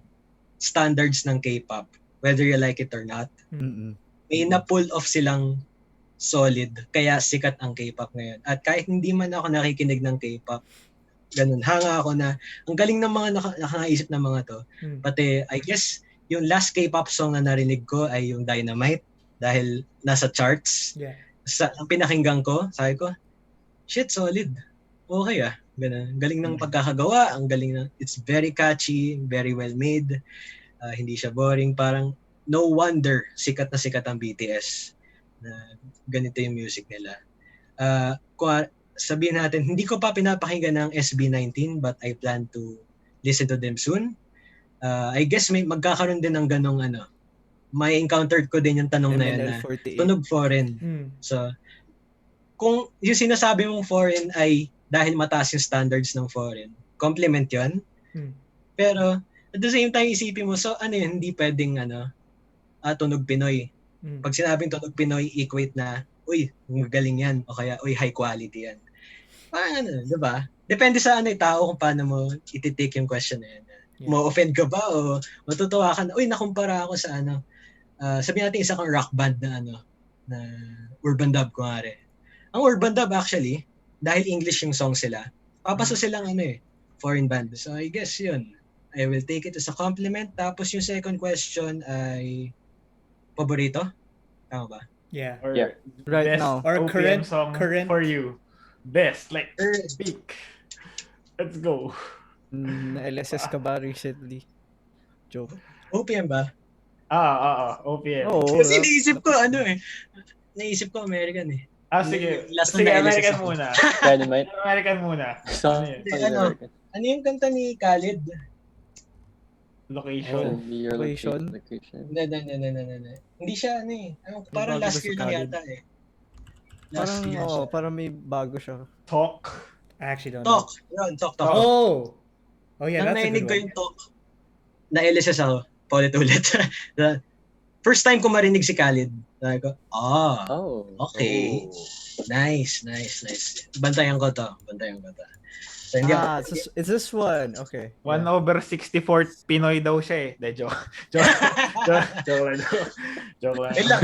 [SPEAKER 5] standards ng K-pop, whether you like it or not,
[SPEAKER 3] Mm-mm.
[SPEAKER 5] may na-pull off silang solid, kaya sikat ang K-pop ngayon. At kahit hindi man ako nakikinig ng K-pop, ganun, hanga ako na, ang galing ng mga nakaisip ng mga to. Pati, I guess, yung last K-pop song na narinig ko ay yung Dynamite, dahil nasa charts.
[SPEAKER 2] Yeah.
[SPEAKER 5] Ang pinakinggan ko, sabi ko, shit, solid. Okay ganun. Galing ng pagkakagawa, ang galing ng, it's very catchy, very well made, hindi siya boring, parang no wonder sikat na sikat ang BTS na ganito yung music nila. Sabihin natin, hindi ko pa pinapakinggan ng SB19 but I plan to listen to them soon. I guess magkakaroon din ng ganong may encountered ko din yung tanong na yan na tunog foreign. So, kung yung sinasabi mong foreign ay dahil mataas yung standards ng foreign, compliment yun. Pero, at the same time, isipin mo, so yun, hindi pwedeng tunog Pinoy. Pag sinabing tunog Pinoy, equate na, uy, magaling yan, o kaya, uy, high quality yan. Parang di ba? Depende sa tao kung paano mo iti-take yung question na yan.
[SPEAKER 2] Yeah.
[SPEAKER 5] Mo-offend ka ba o matutuwa ka na, uy, nakumpara ako sa sabihin natin isa kang rock band na na urban dub kunwari. Ang urban dub actually, dahil English yung song sila, papaso silang foreign band. So I guess yun. I will take it as a compliment. Tapos yung second question ay paborito? Tama ba?
[SPEAKER 2] Yeah.
[SPEAKER 1] Or
[SPEAKER 4] Yeah.
[SPEAKER 3] Right
[SPEAKER 1] best
[SPEAKER 3] now.
[SPEAKER 2] Or
[SPEAKER 1] OPM song
[SPEAKER 2] current.
[SPEAKER 1] for you. Best, like, speak. Let's go.
[SPEAKER 3] Na-LSS ka ba recently? Joke.
[SPEAKER 5] OPM ba?
[SPEAKER 1] OPM.
[SPEAKER 3] Oo.
[SPEAKER 5] Kasi naisip ko naisip ko American eh.
[SPEAKER 1] Sige.
[SPEAKER 5] Last
[SPEAKER 1] Sige,
[SPEAKER 5] na
[SPEAKER 1] American
[SPEAKER 5] ako.
[SPEAKER 1] muna.
[SPEAKER 4] Dynamite.
[SPEAKER 1] American muna.
[SPEAKER 4] So,
[SPEAKER 1] Ano yun?
[SPEAKER 4] American.
[SPEAKER 5] Ano yung kanta ni Khalid?
[SPEAKER 1] Location.
[SPEAKER 4] Your
[SPEAKER 3] Location?
[SPEAKER 4] location.
[SPEAKER 5] Hindi. Hindi siya parang
[SPEAKER 3] bago
[SPEAKER 5] last
[SPEAKER 3] ba si
[SPEAKER 5] year lang
[SPEAKER 3] Khalid?
[SPEAKER 5] yata eh.
[SPEAKER 3] Parang,
[SPEAKER 5] Last year siya.
[SPEAKER 3] parang may bago siya.
[SPEAKER 1] Talk.
[SPEAKER 2] I actually don't know.
[SPEAKER 5] Talk. Yun, talk.
[SPEAKER 2] Oh yeah,
[SPEAKER 5] Nang
[SPEAKER 2] that's a
[SPEAKER 5] nainig
[SPEAKER 2] good
[SPEAKER 5] ko
[SPEAKER 2] one.
[SPEAKER 5] yung talk, na-LSS ako. Paulit-ulit. First time ko marinig si Khalid. Sabi ko, okay.
[SPEAKER 4] Oh.
[SPEAKER 5] Nice. Bantayan ko to. So, hindi ako,
[SPEAKER 3] It's this one. Okay.
[SPEAKER 1] 1/64 Pinoy daw siya eh. De, joke lang.
[SPEAKER 5] wait lang.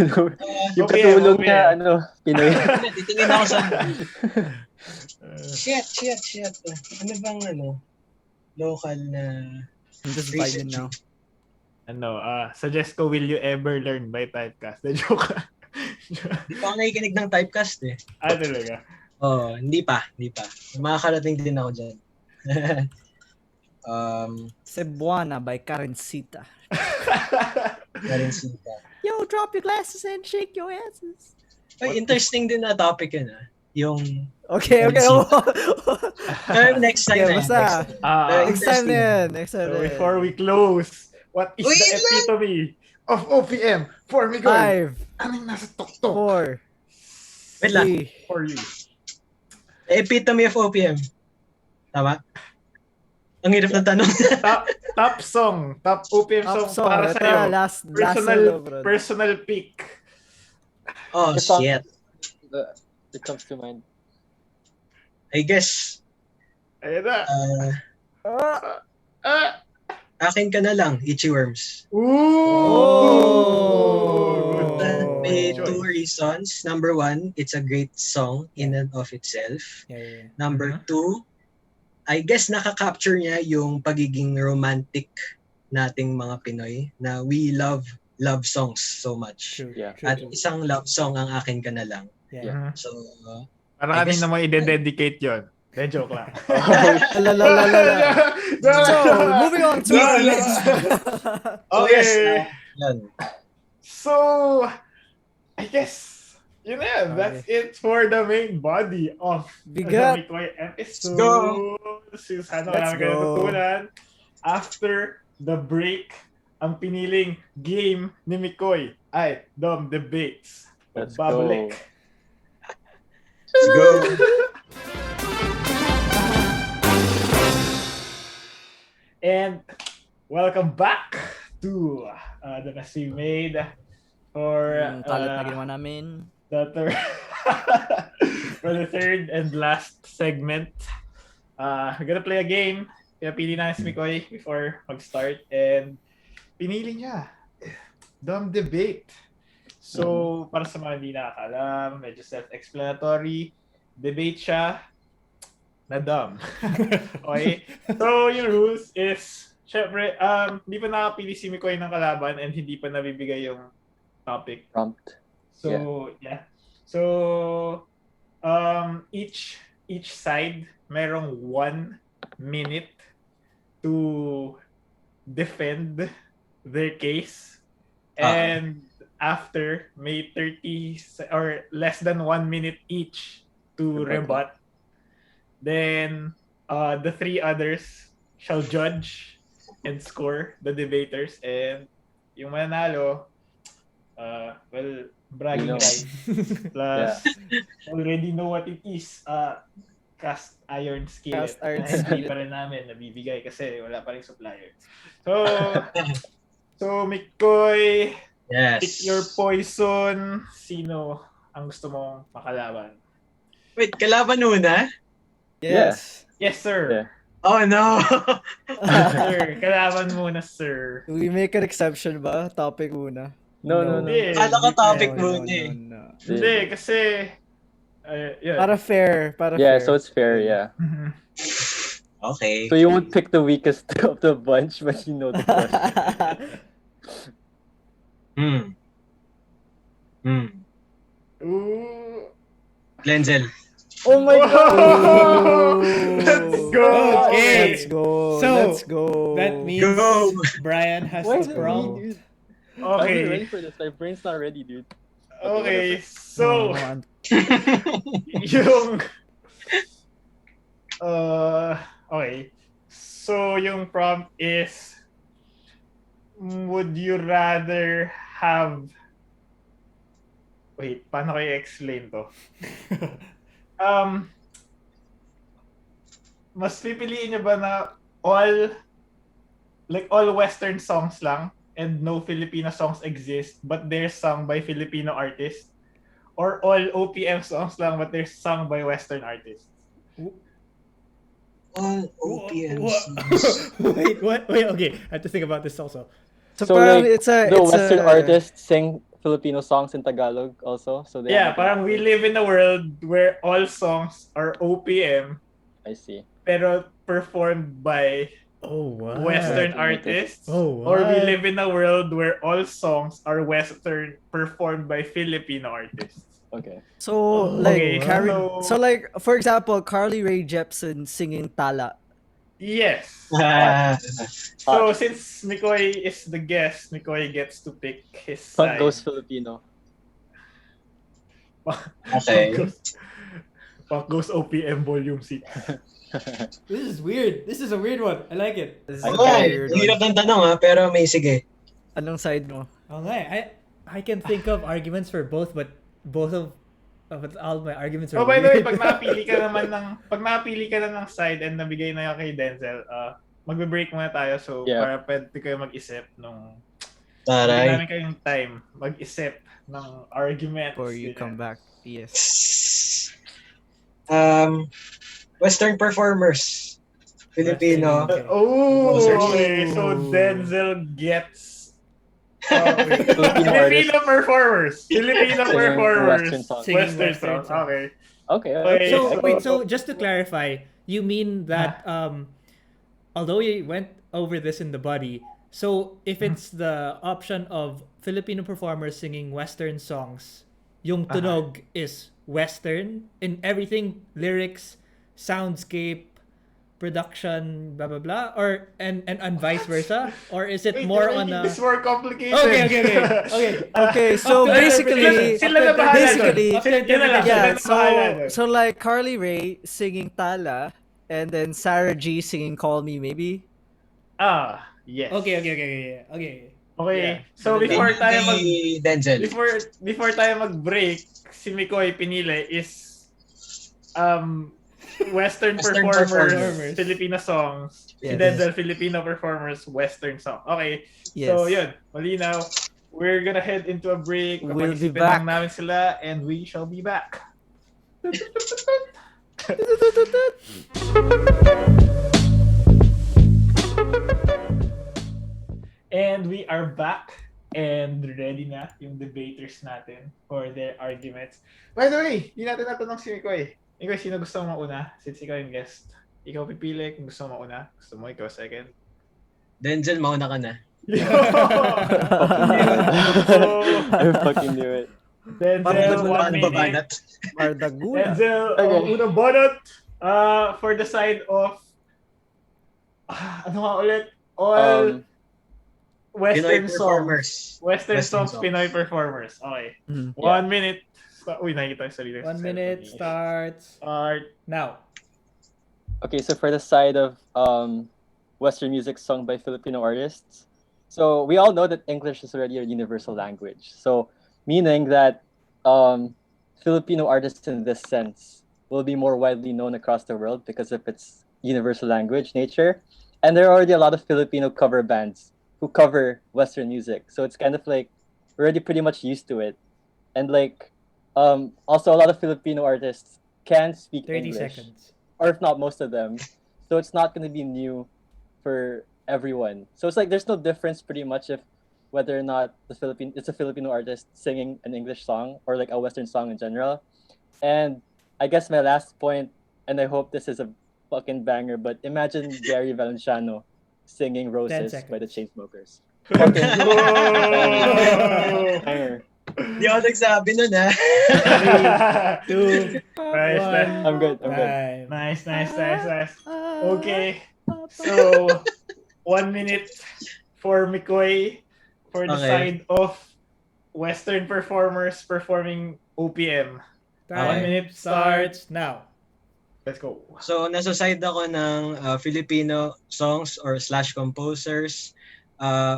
[SPEAKER 4] Yung
[SPEAKER 1] OPM,
[SPEAKER 4] katulong
[SPEAKER 1] OPM.
[SPEAKER 4] niya, Pinoy.
[SPEAKER 5] Titingin ako sa... Shit. Ano bang local na...
[SPEAKER 3] I'm just vibing now.
[SPEAKER 1] Suggest ko, will you ever learn by typecast? De, joke lang.
[SPEAKER 5] Di pa ako nakikinig ng typecast eh.
[SPEAKER 1] Talaga?
[SPEAKER 5] Hindi pa. Makakarating din ako dyan.
[SPEAKER 3] Cebuana by Karencita.
[SPEAKER 5] Karencita.
[SPEAKER 3] Yo, drop your glasses and shake your asses.
[SPEAKER 5] Ay, interesting din na topic yun Yung...
[SPEAKER 3] Okay.
[SPEAKER 5] Pero next time
[SPEAKER 3] Okay,
[SPEAKER 5] na.
[SPEAKER 3] basta. Next time na yan.
[SPEAKER 1] So before we close, what is
[SPEAKER 5] Wait
[SPEAKER 1] the
[SPEAKER 5] lang!
[SPEAKER 1] epitome of OPM for Mikoy?
[SPEAKER 3] 5,
[SPEAKER 1] Anong nasa tuktok
[SPEAKER 3] 4,
[SPEAKER 5] Wait lang.
[SPEAKER 3] 3.
[SPEAKER 1] for you?
[SPEAKER 5] Epitome of OPM. Tama? Ang hirap na tanong.
[SPEAKER 1] Top song, top OPM
[SPEAKER 3] Top
[SPEAKER 1] song
[SPEAKER 3] song.
[SPEAKER 1] para
[SPEAKER 3] Ito,
[SPEAKER 1] sa'yo.
[SPEAKER 3] last bro.
[SPEAKER 1] Personal pick.
[SPEAKER 5] Oh,
[SPEAKER 4] Yung song
[SPEAKER 5] shit.
[SPEAKER 4] It comes to mind.
[SPEAKER 5] I guess,
[SPEAKER 1] Ayun na.
[SPEAKER 5] akin ka na lang, Itchy Worms.
[SPEAKER 1] Ooh!
[SPEAKER 5] May
[SPEAKER 1] Good
[SPEAKER 5] two
[SPEAKER 1] choice.
[SPEAKER 5] reasons. Number one, it's a great song in and of itself.
[SPEAKER 2] Yeah.
[SPEAKER 5] Number two, I guess nakaka-capture niya yung pagiging romantic nating mga Pinoy na we love songs so much.
[SPEAKER 2] True.
[SPEAKER 4] Yeah.
[SPEAKER 2] True.
[SPEAKER 5] At isang love song ang akin ka na lang.
[SPEAKER 2] Yeah.
[SPEAKER 5] So,
[SPEAKER 1] Parang
[SPEAKER 5] I guess-
[SPEAKER 1] kanina mo i-dedicate yun. De, joke lang.
[SPEAKER 3] So, moving on to our next.
[SPEAKER 1] Okay.
[SPEAKER 5] yan.
[SPEAKER 1] So, I guess, yun na yan. That's it for the main body of
[SPEAKER 3] Bigat.
[SPEAKER 1] the Mikoy episode.
[SPEAKER 5] Let's
[SPEAKER 1] Since ano
[SPEAKER 3] Let's
[SPEAKER 1] namin kayo
[SPEAKER 3] go.
[SPEAKER 1] natutunan, after the break, ang piniling game ni Mikoy ay Dom Debates.
[SPEAKER 4] Let's
[SPEAKER 1] Babalik.
[SPEAKER 5] Let's go.
[SPEAKER 1] And welcome back to the mess we made. for
[SPEAKER 3] Yung kalat na ginawa namin.
[SPEAKER 1] the third for the third and last segment. We're gonna play a game. Kaya pili na si Mikoy before mag-start and pinili niya. Dumb debate. So, para sa mga hindi nakakalam, medyo self-explanatory. Debate siya na dumb. Okay? So, yung rules is, syempre, hindi pa nakapili si Mikoy ng kalaban and hindi pa nabibigay yung topic.
[SPEAKER 4] Prompt.
[SPEAKER 1] So, yeah. So, each side merong 1 minute to defend their case. And after, may 30 or less than 1 minute each to rebut. Then, the 3 others shall judge and score the debaters. And yung mananalo, well, bragging rights. Plus, already know what it is. Cast iron skillet.
[SPEAKER 3] Cast iron
[SPEAKER 1] Hindi pa rin namin nabibigay kasi wala pa rin supplier. So Mikoy, pick your poison. Sino ang gusto mong makalaban?
[SPEAKER 5] Wait, kalaban muna?
[SPEAKER 3] Yes.
[SPEAKER 1] Yes, sir.
[SPEAKER 4] Yeah.
[SPEAKER 5] Oh, no.
[SPEAKER 1] Sir, kalaban muna, sir.
[SPEAKER 3] Do we make an exception ba? Topic muna.
[SPEAKER 4] No.
[SPEAKER 1] Hindi.
[SPEAKER 5] Kala ko topic
[SPEAKER 3] No,
[SPEAKER 5] muna eh.
[SPEAKER 3] no.
[SPEAKER 1] Hindi, kasi... yun.
[SPEAKER 3] Para fair.
[SPEAKER 4] Yeah, so it's fair, yeah.
[SPEAKER 5] Okay.
[SPEAKER 4] So you would pick the weakest of the bunch, but you know the question.
[SPEAKER 1] Ooh.
[SPEAKER 5] Lenzel.
[SPEAKER 4] Oh my god!
[SPEAKER 1] Let's go!
[SPEAKER 2] Okay.
[SPEAKER 3] Let's go.
[SPEAKER 2] So,
[SPEAKER 3] Let's go.
[SPEAKER 2] That means
[SPEAKER 5] Go.
[SPEAKER 2] Brian has
[SPEAKER 4] Why is
[SPEAKER 2] to
[SPEAKER 4] it me,
[SPEAKER 2] prompt.
[SPEAKER 4] dude? I'm not ready
[SPEAKER 1] Okay.
[SPEAKER 4] for this. My brain's not ready, dude.
[SPEAKER 1] Okay, so...
[SPEAKER 3] Oh,
[SPEAKER 1] yung... okay. So, yung prompt is... Would you rather have... Wait, paano ko i-explain to? Mas pipiliin niyo ba na all Western songs lang and no Filipino songs exist but they're sung by Filipino artists? Or all OPM songs lang but they're sung by Western artists?
[SPEAKER 5] All OPMs.
[SPEAKER 2] Wait, what? Wait, okay. I have to think about this also.
[SPEAKER 3] So,
[SPEAKER 4] So
[SPEAKER 3] parang
[SPEAKER 4] like,
[SPEAKER 3] it's a...
[SPEAKER 4] the
[SPEAKER 3] it's
[SPEAKER 4] Western
[SPEAKER 3] a,
[SPEAKER 4] artists sing Filipino songs in Tagalog also. So they
[SPEAKER 1] Yeah,
[SPEAKER 4] have
[SPEAKER 1] parang we live in a world where all songs are OPM
[SPEAKER 4] I see.
[SPEAKER 1] pero performed by
[SPEAKER 2] Oh, wow.
[SPEAKER 1] Western
[SPEAKER 4] Right.
[SPEAKER 1] artists.
[SPEAKER 2] Oh,
[SPEAKER 1] Or we
[SPEAKER 2] what?
[SPEAKER 1] live in a world where all songs are Western performed by Filipino artists.
[SPEAKER 4] Okay.
[SPEAKER 3] So,
[SPEAKER 1] Okay,
[SPEAKER 3] so like, for example, Carly Rae Jepsen singing Tala.
[SPEAKER 1] Yes.
[SPEAKER 5] Ah,
[SPEAKER 1] So since Mikoy is the guest, Mikoy gets to pick his
[SPEAKER 4] Punk
[SPEAKER 1] side.
[SPEAKER 4] goes Filipino.
[SPEAKER 5] Okay.
[SPEAKER 1] Punk goes OPM Volume 6.
[SPEAKER 2] This is weird. This is a weird one. I like it.
[SPEAKER 3] This is
[SPEAKER 5] Oo
[SPEAKER 3] a
[SPEAKER 5] nga,
[SPEAKER 3] weird
[SPEAKER 5] hirap
[SPEAKER 3] one.
[SPEAKER 5] ng tanong pero may sige.
[SPEAKER 3] Anong side mo?
[SPEAKER 2] Okay, I can think of arguments for both, but both of all my arguments are
[SPEAKER 1] Oh, by the way,
[SPEAKER 2] weird.
[SPEAKER 1] pag nakapili ka na ng side and nabigay na kay Denzel, magbe-break muna tayo so
[SPEAKER 4] Yeah.
[SPEAKER 1] para pwede kayo mag-isip nung bigyan
[SPEAKER 5] Taray.
[SPEAKER 1] namin kayong time mag-isip ng arguments.
[SPEAKER 3] Before you
[SPEAKER 1] ganyan.
[SPEAKER 3] come back. Yes.
[SPEAKER 5] Western performers. Filipino.
[SPEAKER 2] Okay.
[SPEAKER 1] Oh,
[SPEAKER 5] Composers.
[SPEAKER 1] okay. So Denzel gets
[SPEAKER 4] Filipino
[SPEAKER 1] Filipino performers. Filipino
[SPEAKER 4] Singing
[SPEAKER 1] performers.
[SPEAKER 4] Western songs.
[SPEAKER 2] Singing
[SPEAKER 1] Western
[SPEAKER 2] Western
[SPEAKER 1] songs.
[SPEAKER 2] songs.
[SPEAKER 1] Okay.
[SPEAKER 4] Okay.
[SPEAKER 1] Okay.
[SPEAKER 2] So
[SPEAKER 1] So-
[SPEAKER 2] wait, so just to clarify, you mean that although you went over this in the body, so if it's the option of Filipino performers singing Western songs, yung tunog is Western in everything, lyrics, soundscape, production, blah blah blah, or and vice versa, or is it
[SPEAKER 1] Wait,
[SPEAKER 2] more
[SPEAKER 1] you're
[SPEAKER 2] on
[SPEAKER 1] making
[SPEAKER 2] a
[SPEAKER 1] this more complicated.
[SPEAKER 2] okay.
[SPEAKER 3] Okay, so basically,
[SPEAKER 1] sila na bahala
[SPEAKER 3] basically,
[SPEAKER 1] doon. Yun na lang, sila
[SPEAKER 3] yeah,
[SPEAKER 1] na bahala doon.
[SPEAKER 3] so like Carly Rae singing Tala, and then Sarah G singing Call Me Maybe.
[SPEAKER 1] Yes.
[SPEAKER 2] Okay.
[SPEAKER 1] Okay.
[SPEAKER 2] Yeah.
[SPEAKER 1] So before tayo mag
[SPEAKER 5] Ni Denzel.
[SPEAKER 1] before tayo mag-break, si Mikoy pinili is Western
[SPEAKER 5] Western
[SPEAKER 1] performers,
[SPEAKER 2] performers.
[SPEAKER 1] Filipino songs. Si
[SPEAKER 3] Yes.
[SPEAKER 1] Denzel, Filipino performers, Western song. Okay.
[SPEAKER 3] Yes.
[SPEAKER 1] So yun, malinaw. we're gonna head into a break.
[SPEAKER 3] We'll be
[SPEAKER 1] Papag-isipin
[SPEAKER 3] back.
[SPEAKER 1] lang namin sila, and we shall be back. And we are back and ready na yung debaters natin for their arguments. By the way, hindi natin natanong si Mikoy. Mikoy, sino gusto mo mauna? Since ikaw yung guest. Ikaw pipili kung gusto mo mauna. Gusto mo ikaw second?
[SPEAKER 5] Denzel, mauna ka na.
[SPEAKER 4] I fucking knew it.
[SPEAKER 1] Denzel,
[SPEAKER 5] Paano
[SPEAKER 1] 1 minute.
[SPEAKER 5] babanat?
[SPEAKER 3] Mardagula.
[SPEAKER 1] Denzel,
[SPEAKER 4] Okay.
[SPEAKER 1] unang bonut for the side of ano nga ulit? All Western
[SPEAKER 5] Pinoy
[SPEAKER 1] songs.
[SPEAKER 5] performers.
[SPEAKER 1] Western
[SPEAKER 5] Western
[SPEAKER 1] songs,
[SPEAKER 5] songs.
[SPEAKER 1] Pinoy performers. Okay.
[SPEAKER 3] Mhm.
[SPEAKER 1] 1 minute. Uy, nakikita yung salita.
[SPEAKER 2] 1 minute starts
[SPEAKER 1] Start.
[SPEAKER 2] now.
[SPEAKER 4] Okay, so for the side of Western music sung by Filipino artists, so we all know that English is already a universal language. So meaning that Filipino artists in this sense will be more widely known across the world because of its universal language nature. And there are already a lot of Filipino cover bands who cover Western music. So it's kind of like we're already pretty much used to it. And like also a lot of Filipino artists can speak
[SPEAKER 2] 30
[SPEAKER 4] English.
[SPEAKER 2] seconds.
[SPEAKER 4] Or if not most of them. So it's not going to be new for everyone. So it's like there's no difference pretty much if whether or not it's a Filipino artist singing an English song or like a Western song in general. And I guess my last point, and I hope this is a fucking banger, but imagine Gary Valenciano singing Roses by the Chainsmokers. Fucking banger.
[SPEAKER 5] Di ako nagsabi nun, ha?
[SPEAKER 2] 2,
[SPEAKER 1] Nice,
[SPEAKER 2] 1.
[SPEAKER 4] I'm good.
[SPEAKER 2] Time.
[SPEAKER 1] nice. Okay. So, 1 minute for Mikoy for the
[SPEAKER 5] Okay.
[SPEAKER 1] side of Western performers performing OPM. 1
[SPEAKER 2] Time
[SPEAKER 1] minute
[SPEAKER 2] starts now.
[SPEAKER 1] Let's go.
[SPEAKER 5] So, nasa side ako ng Filipino songs or / composers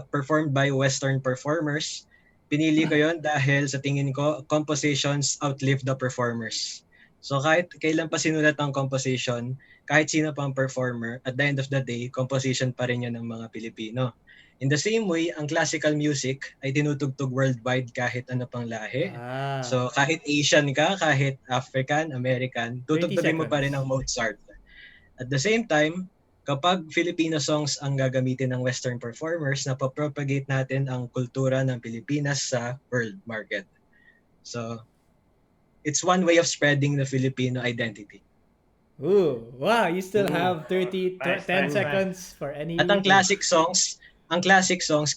[SPEAKER 5] performed by Western performers. Pinili ko yon dahil sa tingin ko, compositions outlive the performers. So, kahit kailan pa sinulat ang composition, kahit sino pang performer, at the end of the day, composition pa rin yun ng mga Pilipino. In the same way, ang classical music ay tinutugtog worldwide kahit ano pang lahi. So, kahit Asian ka, kahit African, American,
[SPEAKER 2] 30
[SPEAKER 5] tutugtugin mo pa rin
[SPEAKER 2] seconds.
[SPEAKER 5] ang Mozart. At the same time, kapag Filipino songs ang gagamitin ng Western performers, napapropagate natin ang kultura ng Pilipinas sa world market. So, it's one way of spreading the Filipino identity.
[SPEAKER 2] Ooh, wow, you still have 30,
[SPEAKER 1] Nice,
[SPEAKER 2] 10
[SPEAKER 1] nice,
[SPEAKER 2] seconds for any...
[SPEAKER 5] At ang classic songs,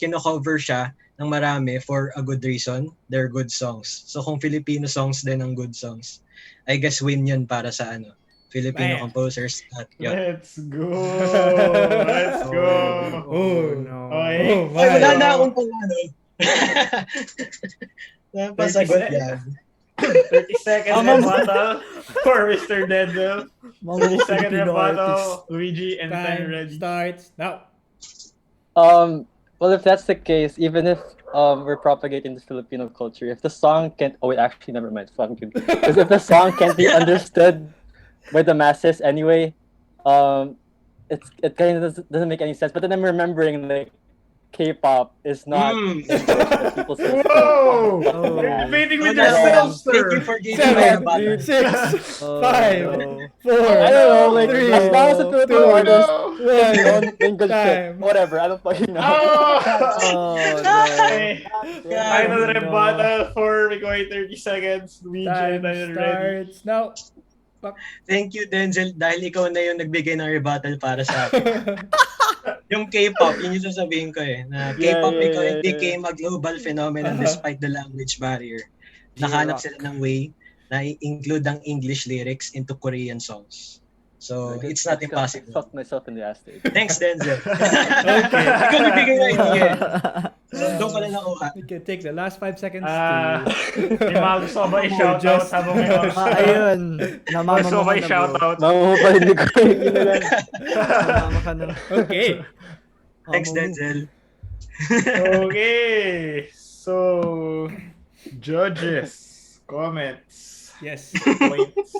[SPEAKER 5] kino-cover siya ng marami for a good reason. They're good songs. So kung Filipino songs din ang good songs, I guess win yun para sa Filipino
[SPEAKER 2] Bam.
[SPEAKER 5] composers. At yun.
[SPEAKER 1] Let's go. Let's go.
[SPEAKER 2] Oh,
[SPEAKER 3] no.
[SPEAKER 1] Okay.
[SPEAKER 2] Oh,
[SPEAKER 5] Ay, wala
[SPEAKER 2] my.
[SPEAKER 5] na akong Napasagot
[SPEAKER 1] 30
[SPEAKER 5] yan.
[SPEAKER 1] 30 seconds rebuttal for Mr. Denzel. 30 second
[SPEAKER 3] Filipino
[SPEAKER 1] rebuttal, Luigi, and time
[SPEAKER 2] Time
[SPEAKER 1] ready.
[SPEAKER 2] starts now.
[SPEAKER 4] Well, if that's the case, even if we're propagating the Filipino culture, if the song can't, oh wait, actually, never mind, fucking, because if the song can't be understood by the masses anyway, it kind of doesn't make any sense. But then I'm remembering like K-pop is not English, but people say
[SPEAKER 1] Whoa!
[SPEAKER 3] Oh.
[SPEAKER 1] You're debating with
[SPEAKER 5] Oh,
[SPEAKER 1] your
[SPEAKER 5] no.
[SPEAKER 1] sister.
[SPEAKER 5] Thank you for giving me a
[SPEAKER 2] 7,
[SPEAKER 5] button.
[SPEAKER 2] 6,
[SPEAKER 3] Oh,
[SPEAKER 2] 5,
[SPEAKER 3] no.
[SPEAKER 2] 4,
[SPEAKER 4] I don't know, like
[SPEAKER 2] Three,
[SPEAKER 4] as long as the Filipino
[SPEAKER 2] two,
[SPEAKER 4] artist
[SPEAKER 1] no.
[SPEAKER 4] can be on English shit,
[SPEAKER 2] Time.
[SPEAKER 4] whatever, I don't fucking know.
[SPEAKER 1] Oh!
[SPEAKER 3] Oh, no.
[SPEAKER 1] Okay. Final
[SPEAKER 3] no.
[SPEAKER 1] rebuttal for Mikoy, 30 seconds. Luigi,
[SPEAKER 2] time
[SPEAKER 1] time ready.
[SPEAKER 2] starts now.
[SPEAKER 5] Thank you, Denzel, dahil ikaw na yung nagbigay ng rebuttal para sa akin. Yung K-pop, yun yung sasabihin ko na K-pop became a global phenomenon despite the language barrier. Nakahanap sila ng way na i-include ang English lyrics into Korean songs. So, it's not impossible.
[SPEAKER 4] Fuck myself in the ass, dude.
[SPEAKER 5] Thanks, Denzel.
[SPEAKER 2] Okay.
[SPEAKER 5] Ikaw nagbigay ng idea. So, doon pala nakuha.
[SPEAKER 2] We can take the last 5 seconds
[SPEAKER 1] May mga gusto ko ba i-shoutout
[SPEAKER 2] Just-
[SPEAKER 1] habang may oras?
[SPEAKER 3] Ayun.
[SPEAKER 1] Gusto ko
[SPEAKER 3] Namamama
[SPEAKER 1] ba
[SPEAKER 3] ka na, bro.
[SPEAKER 1] i-shoutout?
[SPEAKER 4] Mama pa hindi ko
[SPEAKER 3] Namamama ka na.
[SPEAKER 2] Okay.
[SPEAKER 5] Thanks,
[SPEAKER 3] Mama mo.
[SPEAKER 5] Denzel.
[SPEAKER 1] Okay. So, judges, comments,
[SPEAKER 2] Yes.
[SPEAKER 1] points.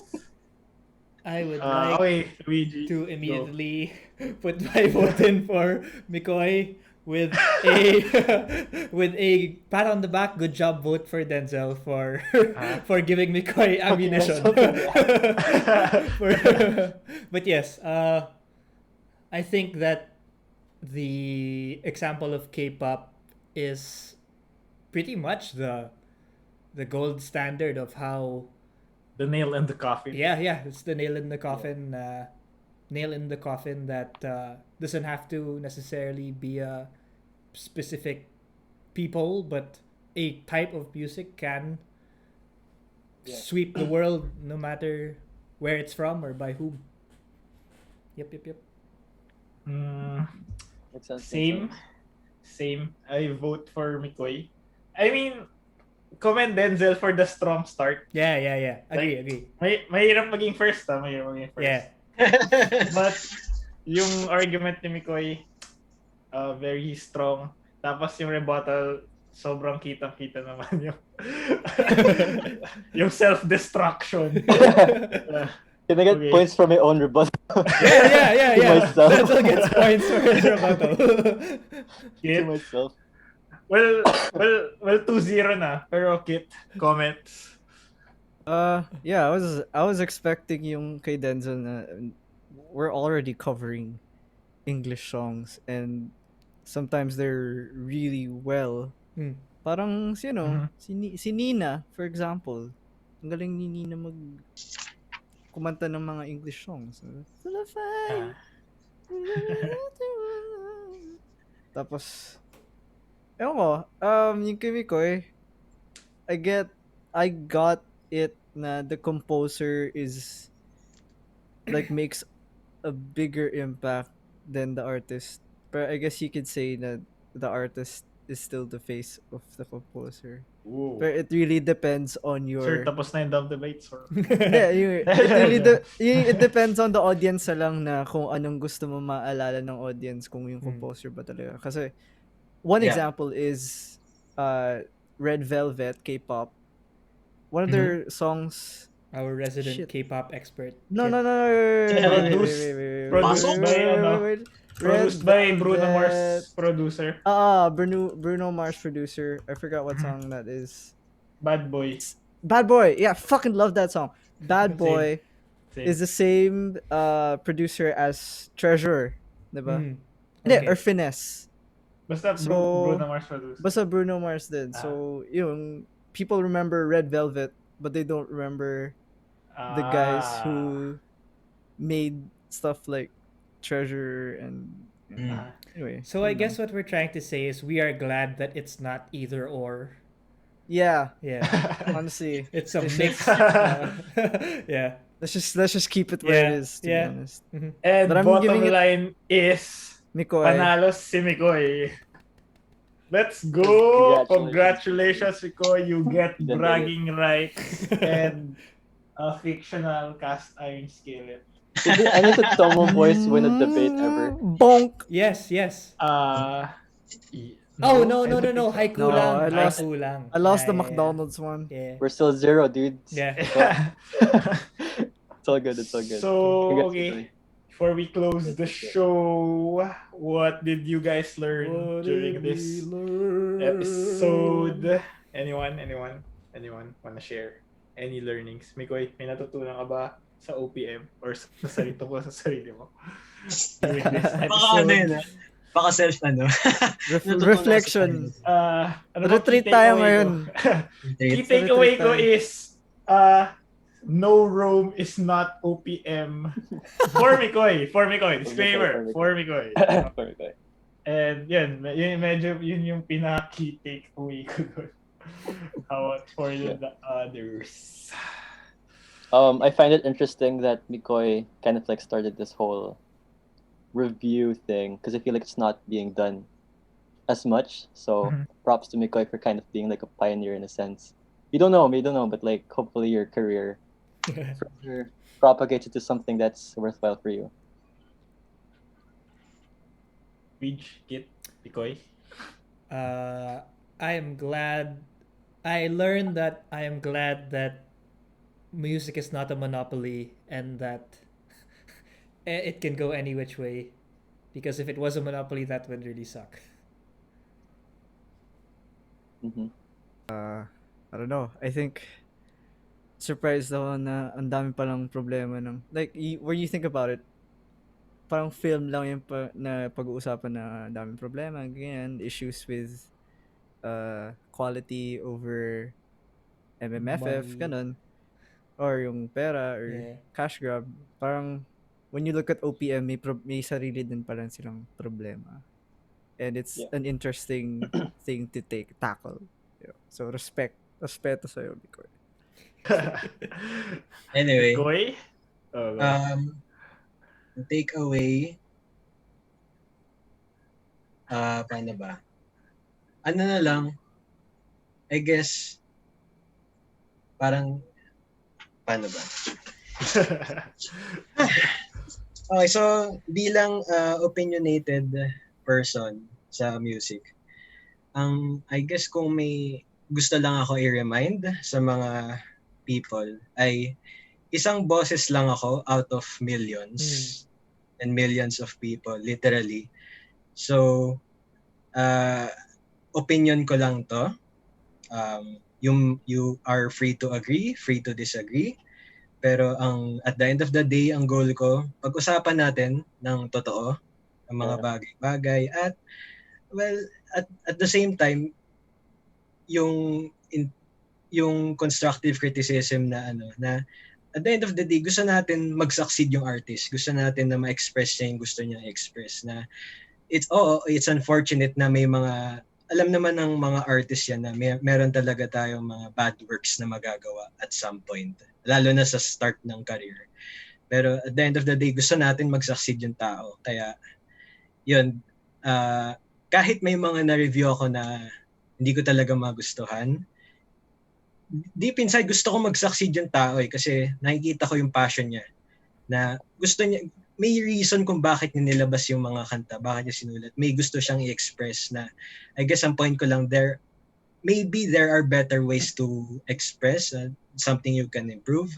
[SPEAKER 2] I would like
[SPEAKER 1] Okay, Luigi.
[SPEAKER 2] to immediately put my vote in for Mikoy with a with a pat on the back. Good job, vote for Denzel for for giving Mikoy ammunition. But yes, I think that the example of K-pop is pretty much the gold standard of how
[SPEAKER 1] The nail in the coffin.
[SPEAKER 2] yeah it's the nail in the coffin nail in the coffin that doesn't have to necessarily be a specific people, but a type of music can sweep the world no matter where it's from or by whom. Yep.
[SPEAKER 1] Mm,
[SPEAKER 4] Makes sense, makes
[SPEAKER 1] same.
[SPEAKER 4] sense.
[SPEAKER 1] Same. I vote for Mikoy. I mean, commend Denzel for the strong start.
[SPEAKER 2] Yeah. Agree.
[SPEAKER 1] Mahirap maging first, mahirap maging first.
[SPEAKER 2] Yeah.
[SPEAKER 1] But yung argument ni Mikoy, very strong. Tapos yung rebuttal, sobrang kitang-kita naman yung yung self-destruction.
[SPEAKER 4] Can I get
[SPEAKER 1] Okay.
[SPEAKER 4] points for my own rebuttal?
[SPEAKER 2] Yeah.
[SPEAKER 4] To myself.
[SPEAKER 2] Denzel gets points for his rebuttal.
[SPEAKER 4] To myself.
[SPEAKER 1] Well, 2-0 na. Pero Kit, comments.
[SPEAKER 3] Yeah, I was expecting yung kay Denzel na we're already covering English songs and sometimes they're really well. Parang si Nina, for example. Ang galing ni Nina kumanta ng mga English songs. Tapos ewan ko, yung kay Mikoy, I got it na the composer is like makes a bigger impact than the artist. But I guess you could say that the artist is still the face of the composer.
[SPEAKER 1] Ooh.
[SPEAKER 3] But it really depends on your
[SPEAKER 1] Sir, tapos na yung dumb debates. Or...
[SPEAKER 3] Hindi, it depends on the audience lang na kung anong gusto mo maalala ng audience kung yung composer ba talaga. Kasi one example is Red Velvet K-pop. One of their songs.
[SPEAKER 2] Our resident K-pop expert.
[SPEAKER 3] No.
[SPEAKER 1] Produced by Bruno Mars producer.
[SPEAKER 3] Bruno Mars producer. I forgot what song that is.
[SPEAKER 1] Bad Boy.
[SPEAKER 3] Bad Boy. Yeah, fucking love that song. Bad Boy
[SPEAKER 1] Same.
[SPEAKER 3] is the same producer as Treasure, diba?
[SPEAKER 2] Okay.
[SPEAKER 3] Or Finesse.
[SPEAKER 1] Basta Bruno Mars producer.
[SPEAKER 3] Basta Bruno Mars din. So, yung people remember Red Velvet, but they don't remember the guys who made stuff like Treasure and anyway.
[SPEAKER 2] So I guess what we're trying to say is we are glad that it's not either or.
[SPEAKER 3] Yeah.
[SPEAKER 2] Honestly, it's a
[SPEAKER 1] It's
[SPEAKER 2] mix.
[SPEAKER 1] just-
[SPEAKER 2] Yeah.
[SPEAKER 3] Let's just keep it where it is, to be honest.
[SPEAKER 1] And
[SPEAKER 3] But I'm
[SPEAKER 1] bottom
[SPEAKER 3] giving it-
[SPEAKER 1] line is
[SPEAKER 3] Mikoy.
[SPEAKER 1] panalo si Mikoy. Let's go!
[SPEAKER 4] Congratulations.
[SPEAKER 1] Congratulations, Mikoy. You get
[SPEAKER 4] You did
[SPEAKER 1] bragging rights and a fictional cast iron skillet.
[SPEAKER 4] Did any of the Tomo boys win a debate ever?
[SPEAKER 3] Bonk!
[SPEAKER 2] Yes.
[SPEAKER 3] No,
[SPEAKER 2] Haiku
[SPEAKER 3] No,
[SPEAKER 2] lang.
[SPEAKER 3] I lost-
[SPEAKER 2] Haiku lang.
[SPEAKER 3] I lost the
[SPEAKER 2] Yeah.
[SPEAKER 3] McDonald's one.
[SPEAKER 2] Yeah.
[SPEAKER 4] We're still 0, dude.
[SPEAKER 2] Yeah.
[SPEAKER 4] It's all good. It's all good.
[SPEAKER 1] So,
[SPEAKER 4] Congrats,
[SPEAKER 1] okay.
[SPEAKER 4] Mikoy.
[SPEAKER 1] Before we close the show, what did you guys learn during this episode? Anyone wanna share any learnings? Mikoy, may natutunan ka ba sa OPM or sa sarili ko sa sarili mo? During this episode?
[SPEAKER 5] Baka self
[SPEAKER 3] Reflection.
[SPEAKER 1] Ano ba
[SPEAKER 3] Retreat
[SPEAKER 1] key
[SPEAKER 3] tayo
[SPEAKER 1] takeaway
[SPEAKER 3] ngayon.
[SPEAKER 1] ko? Key takeaway ko is no Rome is not OPM. For Mikoy. Disclaimer. For Mikoy.
[SPEAKER 4] Sorry, guy.
[SPEAKER 1] And yun yung pinaka-key takeaway ko doon. How about for the others?
[SPEAKER 4] I find it interesting that Mikoy kind of like started this whole review thing because I feel like it's not being done as much. So props to Mikoy for kind of being like a pioneer in a sense. You don't know, but like hopefully your career further propagates into something that's worthwhile for you.
[SPEAKER 1] Pidge, Kit, Mikoy.
[SPEAKER 2] I learned that I am glad that music is not a monopoly and that it can go any which way, because if it was a monopoly that would really suck.
[SPEAKER 4] Mhm.
[SPEAKER 3] I don't know. I think surprised ako na ang dami palang problema ng like when you think about it, parang film lang yung na pag-uusapan na daming problema, ganyan, issues with quality over MMFF,
[SPEAKER 2] Money.
[SPEAKER 3] ganun, or yung pera or
[SPEAKER 2] Yeah.
[SPEAKER 3] cash grab. Parang when you look at OPM, may sarili din palang silang problema. And it's
[SPEAKER 4] Yeah.
[SPEAKER 3] an interesting thing to tackle. Yeah. So respeto sa'yo, Mikoy.
[SPEAKER 5] Anyway,
[SPEAKER 1] Mikoy? Oh, go.
[SPEAKER 5] take away, paano ba? Ano na lang, I guess, parang, paano ba? Okay, so bilang opinionated person sa music, I guess kung may gusto lang ako i-remind sa mga people ay isang boses lang ako out of millions and millions of people, literally. So, opinion ko lang to. You are free to agree, free to disagree. Pero at the end of the day, ang goal ko, pag-usapan natin ng totoo, ang mga
[SPEAKER 4] Yeah.
[SPEAKER 5] bagay-bagay at well, at the same time, yung yung constructive criticism na na at the end of the day, gusto natin mag-succeed yung artist. Gusto natin na ma-express niya yung gusto niya express na it's unfortunate na may mga alam naman ng mga artist yan na meron talaga tayong mga bad works na magagawa at some point. Lalo na sa start ng career. Pero at the end of the day, gusto natin mag-succeed yung tao. Kaya, yun, kahit may mga na-review ako na hindi ko talaga magustuhan, deep inside gusto ko mag-succeed yung tao kasi nakikita ko yung passion niya na gusto niya, may reason kung bakit niya nilabas yung mga kanta, bakit niya sinulat. May gusto siyang i-express na I guess ang point ko lang maybe there are better ways to express something you can improve.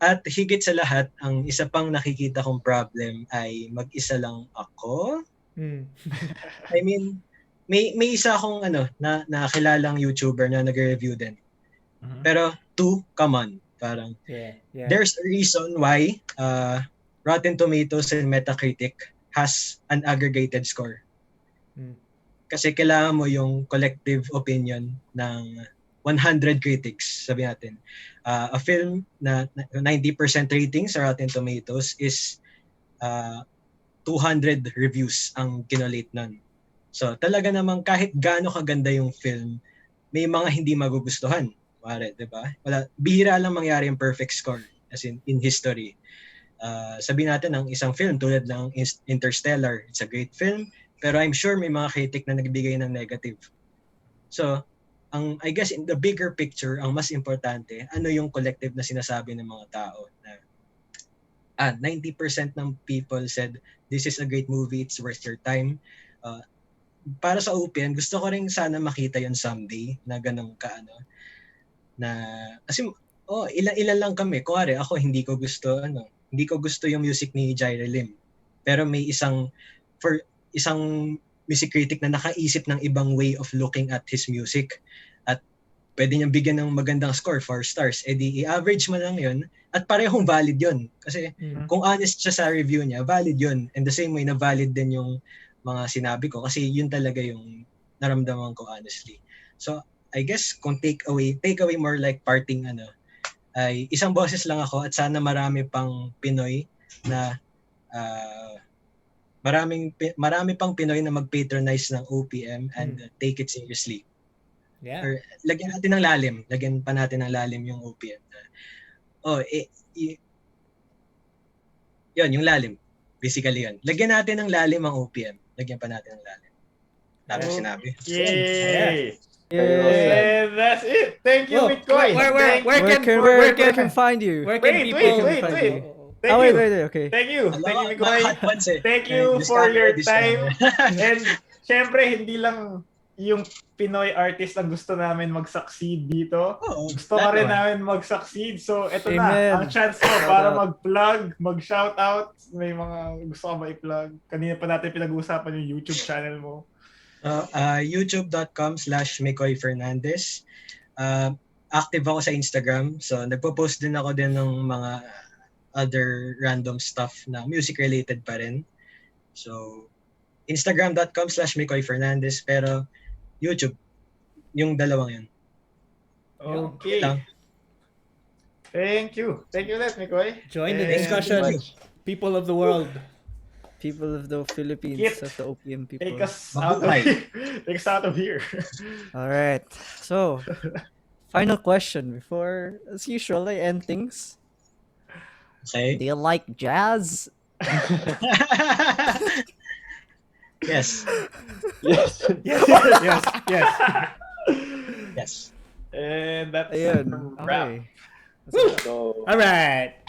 [SPEAKER 5] At higit sa lahat, ang isa pang nakikita kong problem ay mag-isa lang ako. I mean, may isa akong na nakilalang YouTuber na nagre-review din. Pero come on, parang
[SPEAKER 2] Yeah.
[SPEAKER 5] there's a reason why Rotten Tomatoes and Metacritic has an aggregated score. Kasi kailangan mo yung collective opinion ng 100 critics, sabi natin. A film na 90% rating sa Rotten Tomatoes is 200 reviews ang kinolate nun. So talaga namang kahit gaano kaganda yung film, may mga hindi magugustuhan. Pare, 'di ba? Bihira lang mangyari yung perfect score as in history. Sabi natin ang isang film tulad ng Interstellar, it's a great film, pero I'm sure may mga critic na nagbigay ng negative. So, I guess in the bigger picture, ang mas importante, ano yung collective na sinasabi ng mga tao na 90% ng people said this is a great movie, it's worth your time. Para sa OPN, gusto ko rin sana makita yon someday na ganun na kasi ilan lang kami. Kuwari ako hindi ko gusto yung music ni Jaira Lim. Pero may isang music critic na nakaisip ng ibang way of looking at his music at pwede niyang bigyan ng magandang score, 4 stars. Di i-average mo lang yun at parehong valid yun. Kasi kung honest siya sa review niya, valid yun. And the same way na valid din yung mga sinabi ko kasi yun talaga yung naramdaman ko honestly. So, I guess kung take away more like parting ay isang boses lang ako at sana marami pang Pinoy na marami pang Pinoy na mag-patronize ng OPM and take it seriously.
[SPEAKER 2] Yeah.
[SPEAKER 5] Or lagyan pa natin ng lalim yung OPM. Yun, yung lalim. Basically yun. Lagyan natin ng lalim ang OPM. Lagyan pa natin ng lalim. Dami sinabi.
[SPEAKER 1] Yay!
[SPEAKER 4] Very well said.
[SPEAKER 1] And that's it. Thank you,
[SPEAKER 2] Oh,
[SPEAKER 1] Mikoy.
[SPEAKER 3] Where can find you?
[SPEAKER 2] Where can
[SPEAKER 1] Wait.
[SPEAKER 2] people
[SPEAKER 1] Wait.
[SPEAKER 3] Oh,
[SPEAKER 1] Thank
[SPEAKER 3] wait,
[SPEAKER 1] you.
[SPEAKER 3] okay.
[SPEAKER 1] Thank you, Mikoy.
[SPEAKER 5] Hot ones
[SPEAKER 1] Thank you for your time.
[SPEAKER 5] Discover.
[SPEAKER 1] And syempre, hindi lang yung Pinoy artist ang gusto namin mag-succeed dito. Gusto ka rin namin mag-succeed. So, eto na. Ang chance mo para mag-plug, mag-shoutout. May mga gusto ka ba i-plug? Kanina pa natin pinag-uusapan yung YouTube channel mo.
[SPEAKER 5] youtube.com/Mikoy Fernandez. Active ako sa Instagram. So, nagpo-post din ako din ng mga other random stuff na music-related pa rin. So, instagram.com/Mikoy Fernandez. Pero, YouTube, yung dalawang yun.
[SPEAKER 1] Okay.
[SPEAKER 5] Lang.
[SPEAKER 1] Thank you. Thank you, Les, Mikoy.
[SPEAKER 2] Join the
[SPEAKER 1] And
[SPEAKER 2] discussion, people of the world.
[SPEAKER 3] People of the Philippines,
[SPEAKER 1] Kit,
[SPEAKER 3] of the OPM people.
[SPEAKER 1] Take us out of
[SPEAKER 5] Mabuhay.
[SPEAKER 1] here. Take us out of here.
[SPEAKER 3] All right. So, final question before, as usual, I end things.
[SPEAKER 5] Okay?
[SPEAKER 3] Do you like jazz?
[SPEAKER 5] Yes.
[SPEAKER 4] Yes.
[SPEAKER 2] Yes, yes, yes.
[SPEAKER 5] Yes.
[SPEAKER 1] And that's
[SPEAKER 3] Ayun.
[SPEAKER 1] a wrap.
[SPEAKER 3] Okay.
[SPEAKER 4] So,
[SPEAKER 2] All right.